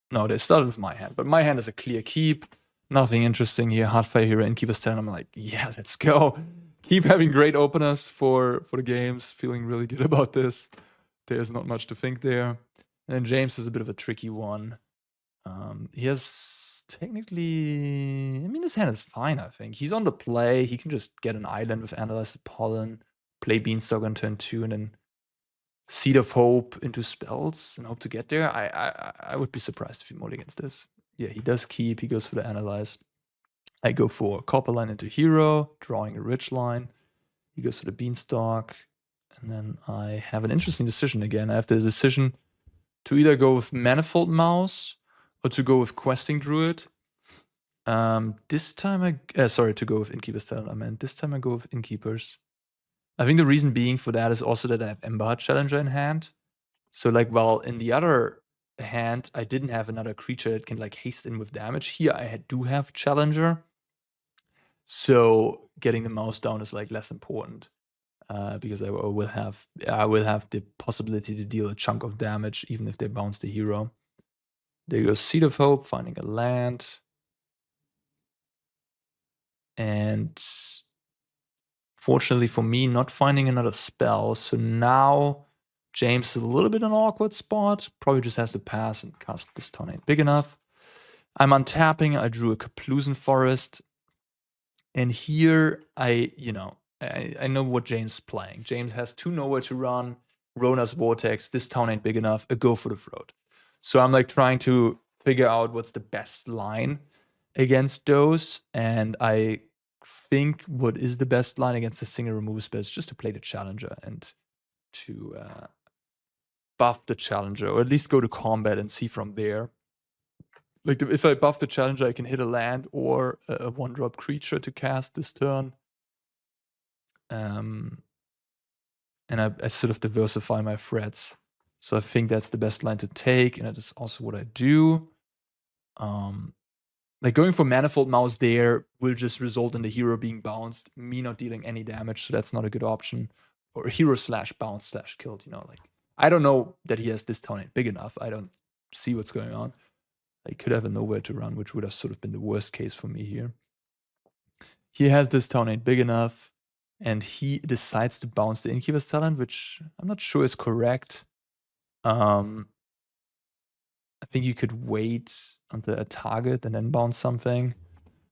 No, they started with my hand, but my hand is a clear keep. Nothing interesting here. Heartfire Hero, Innkeeper's Talent. I'm like, yeah, let's go. Keep having great openers for the games. Feeling really good about this. There's not much to think there. And then James is a bit of a tricky one. He has technically... I mean, his hand is fine, I think. He's on the play. He can just get an island with Analyze the Pollen, play Beanstalk on turn 2, and then Seed of Hope into spells and hope to get there. I would be surprised if he mold against this. Yeah, he does keep. He goes for the Analyze. I go for Copper Line into Hero, drawing a Ridge Line. He goes for the Beanstalk. And then I have an interesting decision again. I have the decision to either go with Manifold Mouse or to go with Questing Druid. This time to go with Innkeeper's Talent, I meant. This time I go with Innkeepers. I think the reason being for that is also that I have Emberheart Challenger in hand. So, like, while in the other hand, I didn't have another creature that can, like, haste in with damage. Here, I do have Challenger. So, getting the mouse down is, like, less important. Because I will have the possibility to deal a chunk of damage, even if they bounce the hero. There goes Seed of Hope, finding a land. And... fortunately for me, not finding another spell. So now James is a little bit in an awkward spot. Probably just has to pass and cast This Town Ain't Big Enough. I'm untapping. I drew a Kaplusan Forest. And here I know what James is playing. James has 2 Nowhere to run, Rona's Vortex, This Town Ain't Big Enough, a Go for the Throat. So I'm like trying to figure out what's the best line against those. And I think what is the best line against the single removal spell is just to play the Challenger and to buff the Challenger, or at least go to combat and see from there. Like, if I buff the Challenger, I can hit a land or a 1-drop creature to cast this turn. And I sort of diversify my threats. So I think that's the best line to take, and that is also what I do. Like, going for Manifold Mouse there will just result in the hero being bounced, me not dealing any damage, so that's not a good option. Or hero / bounce / killed, like, I don't know that he has This Town Ain't Big Enough. I don't see what's going on. He could have a Nowhere to run, which would have sort of been the worst case for me here. He has This Town Ain't Big Enough, and he decides to bounce the Innkeeper's Talent, which I'm not sure is correct. I think you could wait until a target and then bounce something.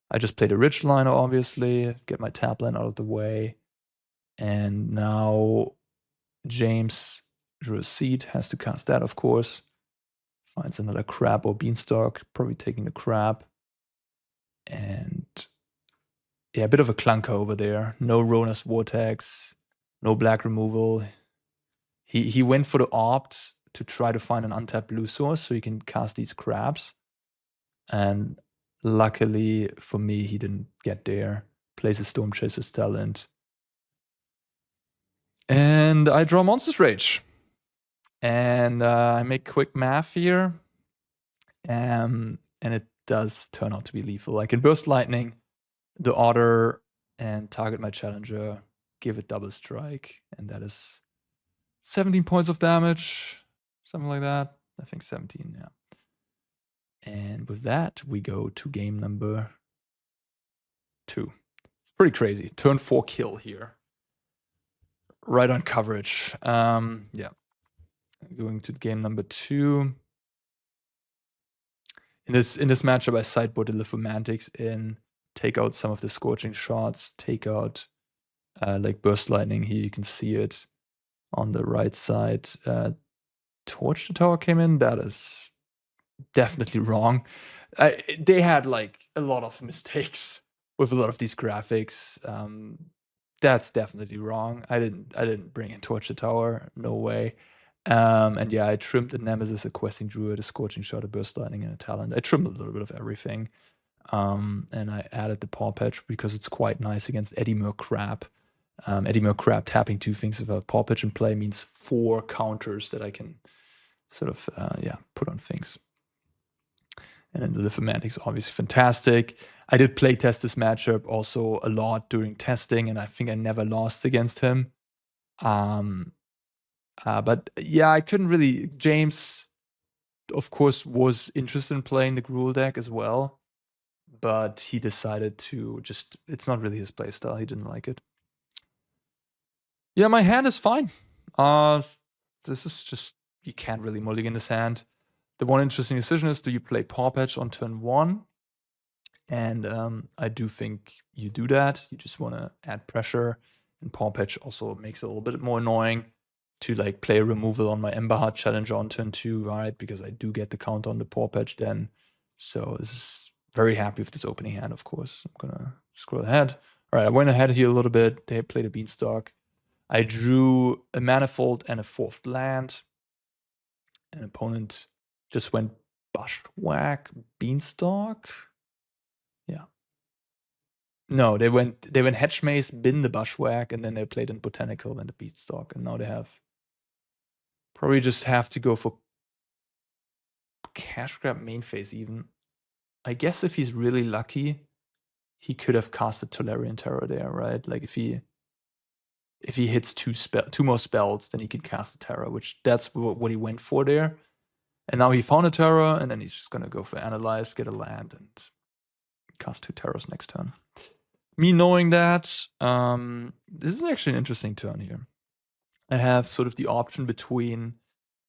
I just played a Ridge Liner, obviously, get my tap line out of the way. And now James drew a Seed, has to cast that, of course. Finds another Crab or Beanstalk, probably taking the Crab. And yeah, a bit of a clunker over there. No Rona's Vortex, no black removal. He went for the Opt to try to find an untapped blue source so he can cast these crabs. And luckily for me, he didn't get there. Plays a Storm Chaser's Talent. And I draw Monster's Rage. And I make quick math here. And it does turn out to be lethal. I can Burst Lightning the Otter and target my Challenger, give it double strike, and that is 17 points of damage. Something like that. I think 17, yeah. And with that, we go to game number 2. It's pretty crazy. Turn 4 kill here. Right on coverage. Yeah. Going to game number 2. In this matchup, I sideboard the Lithomantics in, take out some of the Scorching Shots, take out like Burst Lightning. Here you can see it on the right side. Torch the Tower came in. That is definitely wrong. They had like a lot of mistakes with a lot of these graphics. That's definitely wrong. I didn't bring in Torch the Tower. No way. And yeah, I trimmed a Nemesis, a Questing Druid, a Scorching Shot, a Burst Lightning, and a Talent. I trimmed a little bit of everything. And I added the Paw Patch because it's quite nice against Demir Crab. Demir Crab tapping 2 things if a Paw Patch in play means 4 counters that I can sort of, put on things. And then the Lithomantic's obviously fantastic. I did play test this matchup also a lot during testing, and I think I never lost against him. But yeah, I couldn't really. James, of course, was interested in playing the Gruul deck as well, but he decided to just. It's not really his playstyle. He didn't like it. Yeah, my hand is fine. This is just you can't really mulligan this hand. The one interesting decision is: do you play Paw Patch on turn 1? And I do think you do that. You just want to add pressure, and Paw Patch also makes it a little bit more annoying to like play a removal on my Ember Heart Challenger on turn 2, right? Because I do get the counter on the Paw Patch then. So this is very happy with this opening hand, of course. I'm gonna scroll ahead. All right, I went ahead here a little bit. They played a Beanstalk. I drew a Manifold and a 4th land. An opponent just went Bushwhack Beanstalk. Yeah. No, they went Hedge Maze, bin the Bushwhack, and then they played in Botanical and the Beanstalk, and now they have probably just have to go for Cash Grab main phase even. I guess if he's really lucky, he could have casted Tolarian Terror there, right? Like if he hits 2 more spells, then he can cast the Terror, which that's what he went for there. And now he found a Terror, and then he's just gonna go for Analyze, get a land, and cast 2 Terrors next turn. Me knowing that, this is actually an interesting turn here. I have sort of the option between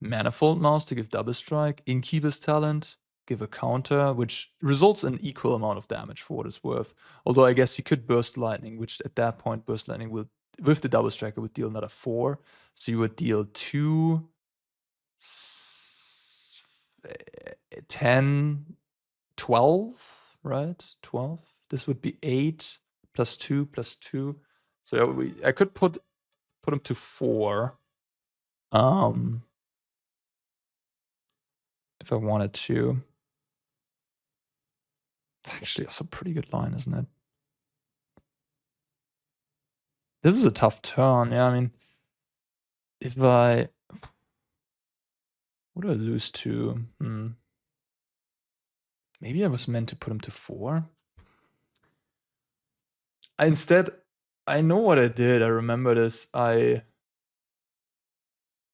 Manifold Mouse to give double strike, Innkeeper's Talent, give a counter, which results in equal amount of damage for what it's worth. Although I guess you could Burst Lightning, which at that point, Burst Lightning will, with the double striker, would deal another 4. So you would deal 2, 10, 12, right? 12. This would be 8 plus 2 plus 2. So I could put him to 4. If I wanted to. It's actually also a pretty good line, isn't it? This is a tough turn. Yeah, I mean, if I... What do I lose to? Maybe I was meant to put him to 4. Instead, I know what I did. I remember this. I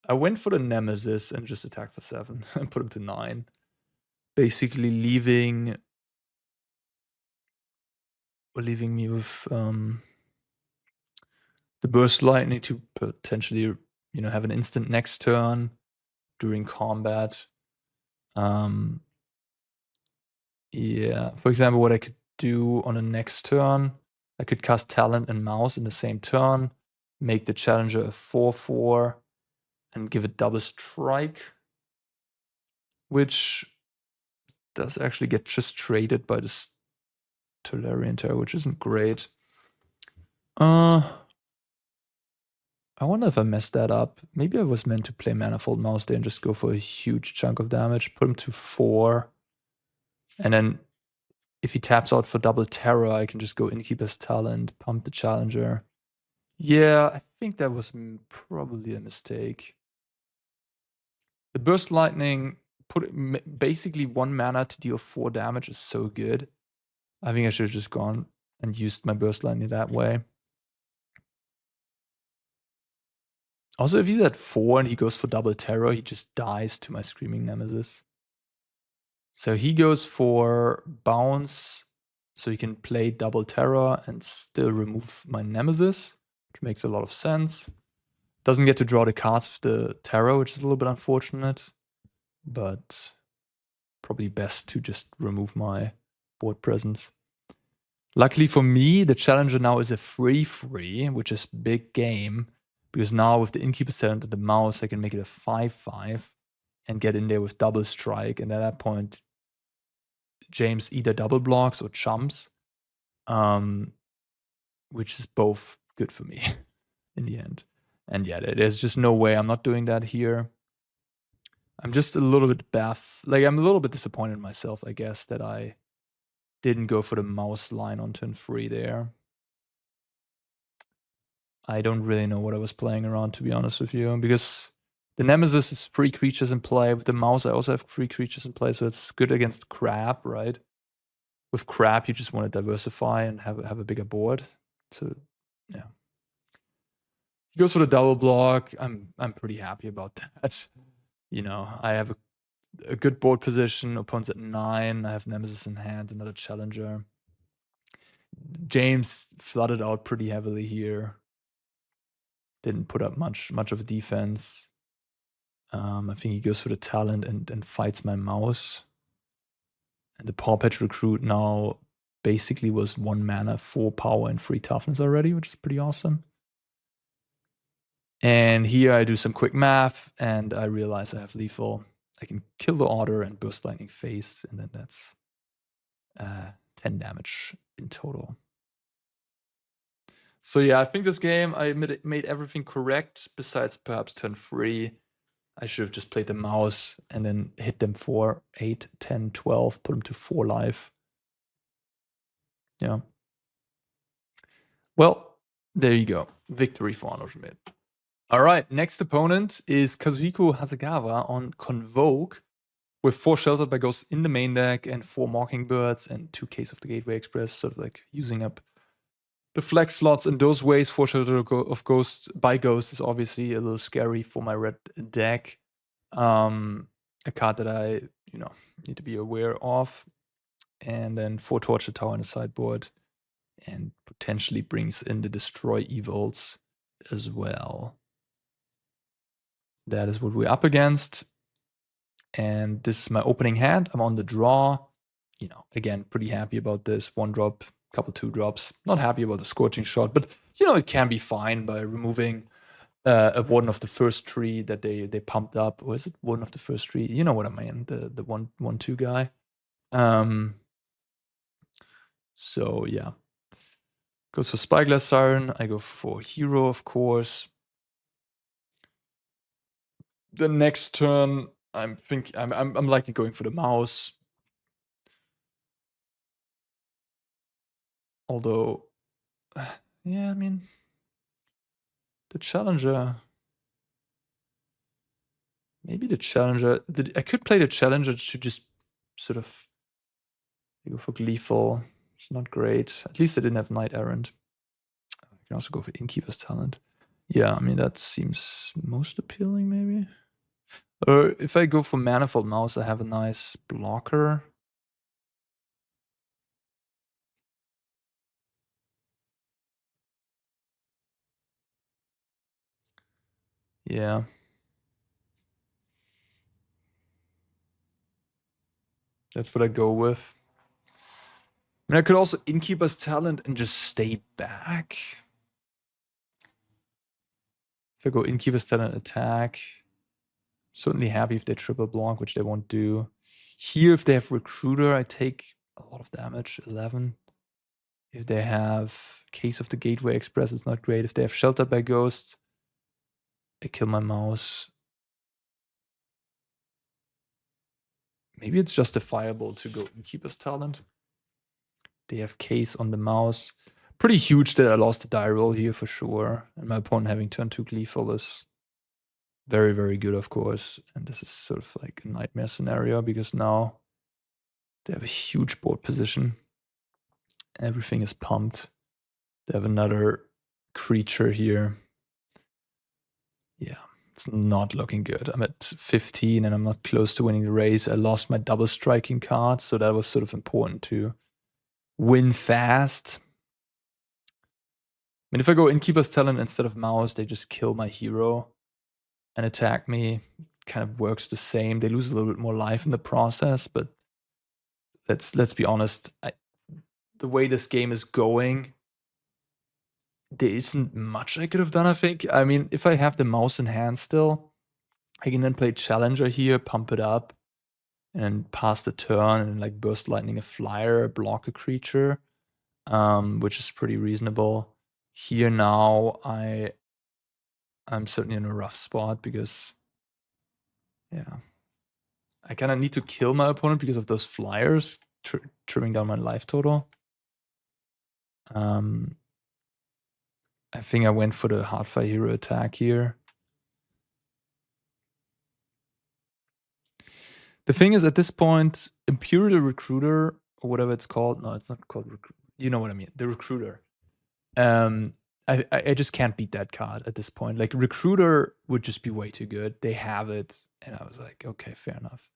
went for the Nemesis and just attacked for 7 and put him to 9. Basically leaving me with the Burst Lightning to potentially, have an instant next turn during combat. Yeah, for example, what I could do on the next turn, I could cast Talent and Mouse in the same turn, make the Challenger a 4/4, and give it double strike, which does actually get just traded by this Tolarian Terror, which isn't great. I wonder if I messed that up. Maybe I was meant to play Manifold Mouse there and just go for a huge chunk of damage, put him to 4, and then if he taps out for double terror, I can just go Innkeeper's Talent, pump the Challenger. Yeah, I think that was probably a mistake. The Burst Lightning, basically 1 mana to deal 4 damage is so good. I think I should have just gone and used my Burst Lightning that way. Also, if he's at 4 and he goes for double terror, he just dies to my Screaming Nemesis. So he goes for bounce, so he can play double terror and still remove my Nemesis, which makes a lot of sense. Doesn't get to draw the cards with the terror, which is a little bit unfortunate, but probably best to just remove my board presence. Luckily for me, the Challenger now is a free, which is big game, because now with the Innkeeper's Talent and the Mouse, I can make it a 5/5 and get in there with double strike, and at that point, James either double blocks or chumps, which is both good for me in the end. And yeah, there's just no way I'm not doing that here. I'm just a little bit I'm a little bit disappointed in myself, I guess, that I Didn't go for the mouse line on turn 3 there. I don't really know what I was playing around, to be honest with you, because the Nemesis is 3 creatures in play. With the mouse, I also have 3 creatures in play, so it's good against crab, right? With crab, you just want to diversify and have a bigger board. So, yeah. He goes for the double block. I'm pretty happy about that. You know, I have a good board position. Opponent's at 9. I have Nemesis in hand, another challenger. James flooded out pretty heavily here. Didn't put up much of a defense. I think he goes for the talent and fights my mouse. And the Paw Patch Recruit now basically was 1 mana, 4 power, and 3 toughness already, which is pretty awesome. And here I do some quick math, and I realize I have lethal. I can kill the Order and Burst Lightning face, and then that's 10 damage in total. So yeah, I think this game I made everything correct, besides perhaps turn 3. I should have just played the mouse and then hit them for 8, 10, 12, put them to 4 life. Yeah. Well, there you go. Victory for Huschenbeth. All right, next opponent is Kazuhiko Hasegawa on Convoke with 4 Sheltered by Ghosts in the main deck and 4 Mockingbirds and 2 Case of the Gateway Express, sort of like using up the flex slots in those ways. 4 Sheltered of Ghosts by Ghost is obviously a little scary for my red deck. A card that I, need to be aware of. And then 4 Torture Tower in the sideboard, and potentially brings in the Destroy Evils as well. That is what we're up against. And this is my opening hand. I'm on the draw. Again, pretty happy about this. 1 drop, couple 2 drops. Not happy about the Scorching Shot, but it can be fine by removing a Warden of the First Tree that they pumped up. Or is it Warden of the First Tree? You know what I mean, the 1/2 guy. So yeah. Goes for Spyglass Siren. I go for Hero, of course. The next turn, I'm likely going for the mouse. Although, yeah, I mean, the challenger. Maybe the challenger. I could play the challenger to just sort of go for lethal. It's not great. At least I didn't have Knight Errant. I can also go for Innkeeper's Talent. Yeah, I mean, that seems most appealing, maybe. Or if I go for Manifold Mouse, I have a nice blocker. Yeah. That's what I go with. I mean, I could also Innkeeper's Talent and just stay back. If I go Innkeeper's Talent attack, certainly happy if they triple block, which they won't do. Here, if they have Recruiter, I take a lot of damage, 11. If they have Case of the Gateway Express, it's not great. If they have Sheltered by Ghosts, I kill my mouse. Maybe it's justifiable to go Innkeeper's Talent. They have Case on the mouse. Pretty huge that I lost the die roll here for sure. And my opponent having turn 2 lethal is very, very good, of course. And this is sort of like a nightmare scenario because now they have a huge board position. Everything is pumped. They have another creature here. Yeah, it's not looking good. I'm at 15 and I'm not close to winning the race. I lost my double striking card, so that was sort of important to win fast. I mean, if I go Innkeeper's Talent instead of mouse, they just kill my hero and attack me. Kind of works the same. They lose a little bit more life in the process, but let's be honest. The way this game is going, there isn't much I could have done, I think. I mean, if I have the mouse in hand still, I can then play Challenger here, pump it up, and then pass the turn and like Burst Lightning a flyer, block a creature, which is pretty reasonable. Here now, I'm certainly in a rough spot because, yeah, I kind of need to kill my opponent because of those flyers. trimming down my life total. I think I went for the Hardfire Hero attack here. The thing is, at this point, Imperial Recruiter, or whatever it's called, no, it's not called you know what I mean, the Recruiter. I just can't beat that card at this point. Like, Recruiter would just be way too good. They have it, and I was like, okay, fair enough.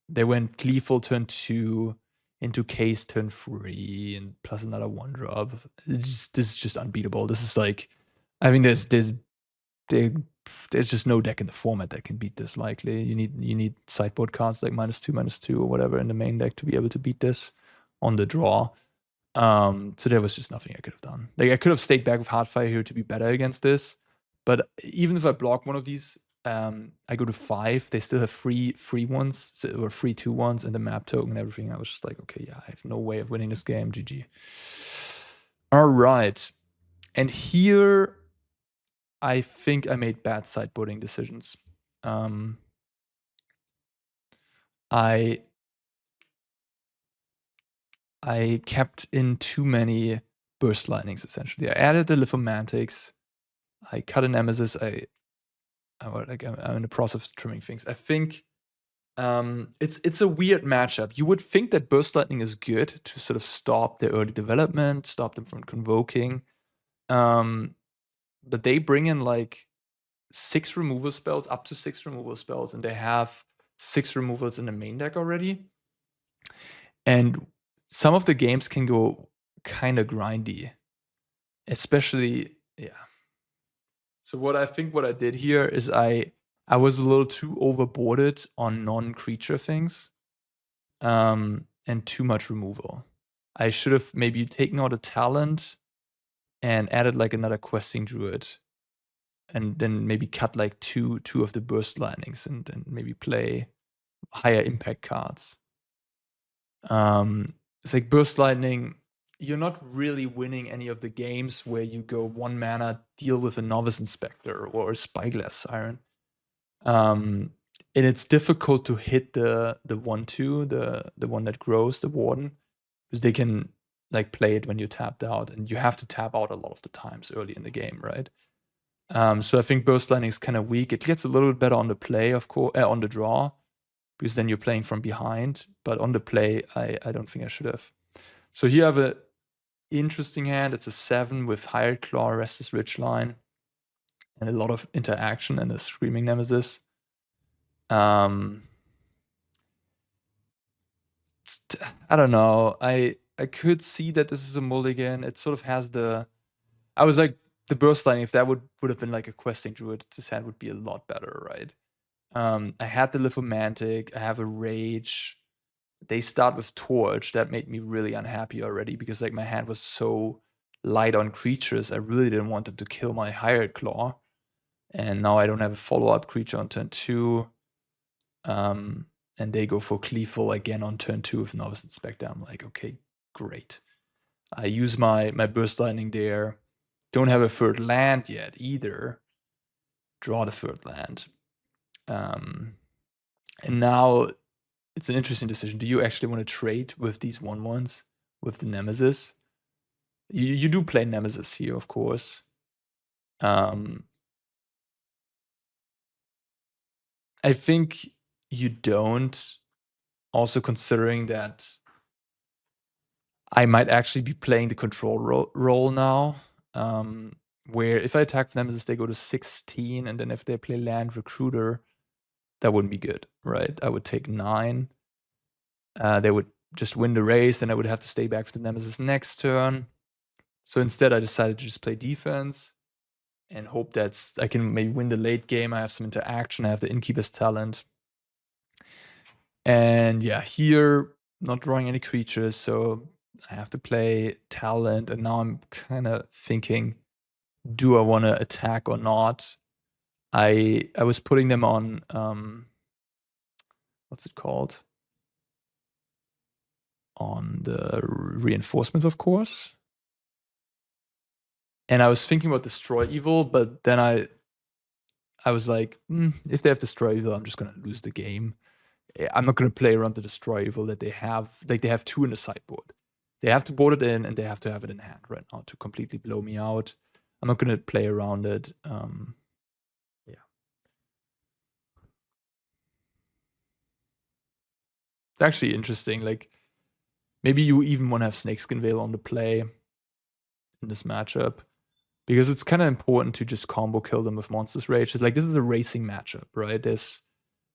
They went Gleeful turn 2 into Case turn 3 and plus another 1-drop. This is just unbeatable. This is like, I think there's just no deck in the format that can beat this likely. You need sideboard cards like -2/-2 or whatever in the main deck to be able to beat this on the draw. So there was just nothing I could have done. Like, I could have stayed back with Hardfire here to be better against this, but even if I block one of these, I go to 5. They still have free ones, or free 2/1s and the map token and everything. I was just like, okay, yeah, I have no way of winning this game. GG. All right, and here I think I made bad sideboarding decisions. I kept in too many burst lightnings, essentially. I added the Lithomantics. I cut a Nemesis. I'm in the process of trimming things. I think it's a weird matchup. You would think that burst lightning is good to sort of stop their early development, stop them from convoking. But they bring in like 6 removal spells, up to 6 removal spells, and they have 6 removals in the main deck already. And some of the games can go kind of grindy, especially, yeah. So what I did here is I was a little too overboarded on non-creature things, and too much removal. I should have maybe taken out a talent and added like another questing druid, and then maybe cut like two of the burst lightnings and then maybe play higher impact cards. It's like burst lightning, you're not really winning any of the games where you go 1 mana, deal with a Novice Inspector or a Spyglass Siren. And it's difficult to hit the 1/2, the one that grows, the Warden, because they can like play it when you're tapped out, and you have to tap out a lot of the times early in the game, right? So I think burst lightning is kind of weak. It gets a little bit better on the play, of course, on the draw, because then you're playing from behind. But on the play, I don't think I should have. So here I have an interesting hand. It's a 7 with Hired Claw, Restless Ridgeline, and a lot of interaction and a Screaming Nemesis. I don't know. I could see that this is a mulligan. It sort of has the... I was like, the burst line, if that would have been like a questing druid, this hand would be a lot better, right? I had the Lithomantic. I have a Rage. They start with Torch. That made me really unhappy already, because like my hand was so light on creatures. I really didn't want them to kill my Hired Claw. And now I don't have a follow-up creature on turn 2. And they go for Cleeful again on turn 2 with Novice Inspector. I'm like, okay, great. I use my burst lightning there. Don't have a 3rd land yet either. Draw the 3rd land. And now it's an interesting decision. Do you actually want to trade with these 1/1s with the Nemesis? You do play Nemesis here, of course. I think you don't, also considering that I might actually be playing the control role now, where if I attack Nemesis, they go to 16, and then if they play Land Recruiter, that wouldn't be good, right? I would take 9. They would just win the race, then I would have to stay back for the Nemesis next turn. So instead, I decided to just play defense and hope that I can maybe win the late game. I have some interaction. I have the Innkeeper's Talent. And yeah, here, not drawing any creatures, so I have to play Talent. And now I'm kind of thinking, do I want to attack or not? I was putting them on, what's it called? On the reinforcements, of course. And I was thinking about Destroy Evil, but then I was like, if they have Destroy Evil, I'm just going to lose the game. I'm not going to play around the Destroy Evil that they have. Like, they have 2 in the sideboard. They have to board it in, and they have to have it in hand right now to completely blow me out. I'm not going to play around it. Yeah. It's actually interesting. Like, maybe you even want to have Snakeskin Veil on the play in this matchup, because it's kind of important to just combo kill them with Monstrous Rage. It's like, this is a racing matchup, right? This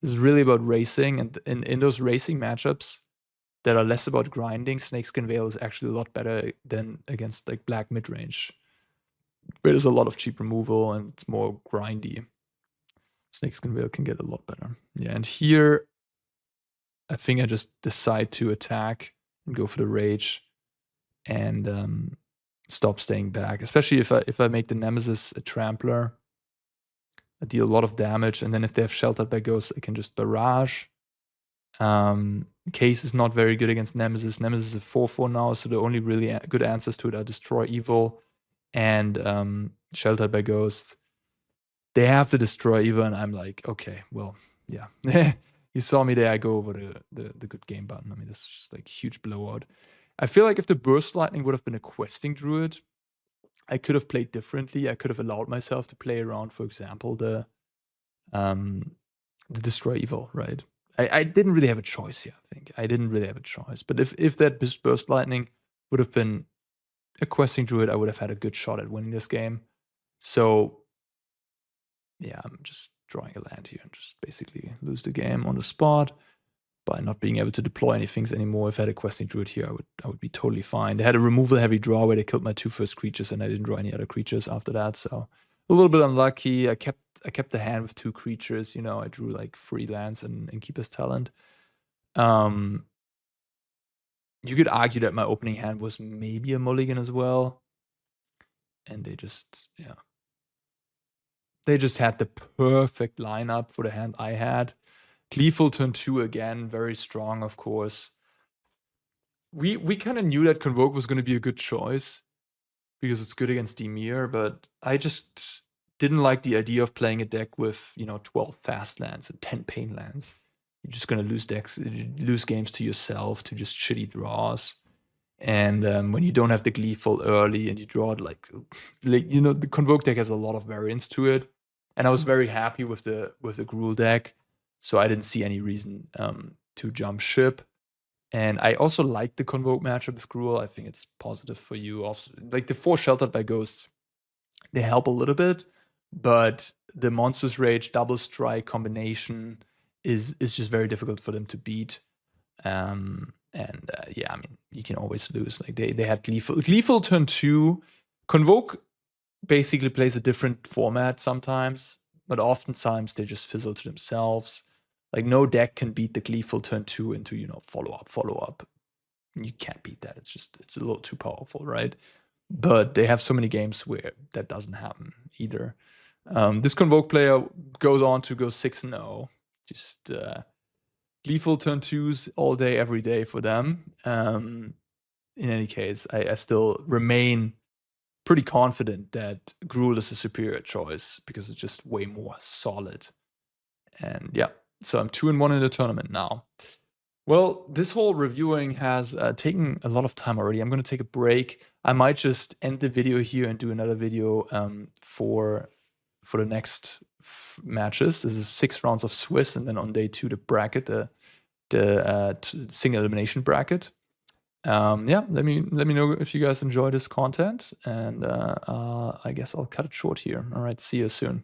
is really about racing, and in those racing matchups that are less about grinding, Snakeskin Veil is actually a lot better than against like black mid-range, where there's a lot of cheap removal and it's more grindy. Snakeskin Veil can get a lot better. Yeah, and here I think I just decide to attack and go for the rage and stop staying back. Especially if I make the Nemesis a trampler, I deal a lot of damage, and then if they have Sheltered by Ghosts, I can just barrage. Case is not very good against Nemesis. Nemesis is a 4/4 now, so the only really good answers to it are Destroy Evil and Sheltered by Ghosts. They have to Destroy Evil, and I'm like, okay, well, yeah. You saw me there, I go over the good game button. I mean, this is just like huge blowout. I feel like if the Burst Lightning would have been a questing druid, I could have played differently. I could have allowed myself to play around, for example, the Destroy Evil, right? I didn't really have a choice here, I think. I didn't really have a choice. But if that Burst Lightning would have been a questing druid, I would have had a good shot at winning this game. So, yeah, I'm just drawing a land here and just basically lose the game on the spot by not being able to deploy any things anymore. If I had a questing druid here, I would be totally fine. They had a removal heavy draw where they killed my 2 first creatures, and I didn't draw any other creatures after that. So a little bit unlucky. I kept the hand with 2 creatures. You know, I drew like 3 lands and Keeper's Talent. You could argue that my opening hand was maybe a mulligan as well. And they just, yeah. They just had the perfect lineup for the hand I had. Gleeful turn 2 again, very strong, of course. We kind of knew that Convoke was going to be a good choice because it's good against Demir, but I just didn't like the idea of playing a deck with, 12 fast lands and 10 pain lands. You're just going to lose games to yourself, to just shitty draws. And when you don't have the Gleeful early and you draw it like the Convoke deck has a lot of variance to it. And I was very happy with the Gruul deck, so I didn't see any reason to jump ship. And I also like the Convoke matchup with Gruul. I think it's positive for you. Also, like the 4 Sheltered by Ghosts, they help a little bit, but the Monstrous Rage double strike combination is just very difficult for them to beat. Yeah, I mean, you can always lose. Like they had Gleeful turn 2. Convoke basically plays a different format sometimes, but oftentimes they just fizzle to themselves. Like no deck can beat the Gleeful turn 2 into, follow up. You can't beat that. It's a little too powerful, right? But they have so many games where that doesn't happen either. This Convoke player goes on to go 6-0. Just Gleeful turn 2s all day, every day for them. In any case, I still remain pretty confident that Gruul is a superior choice because it's just way more solid. And yeah, so I'm 2-1 in the tournament now. Well, this whole reviewing has taken a lot of time already. I'm going to take a break. I might just end the video here and do another video for the next matches. This is 6 rounds of Swiss, and then on day 2 the bracket, the single elimination bracket. Yeah, let me know if you guys enjoy this content, and I guess I'll cut it short here. All right, see you soon.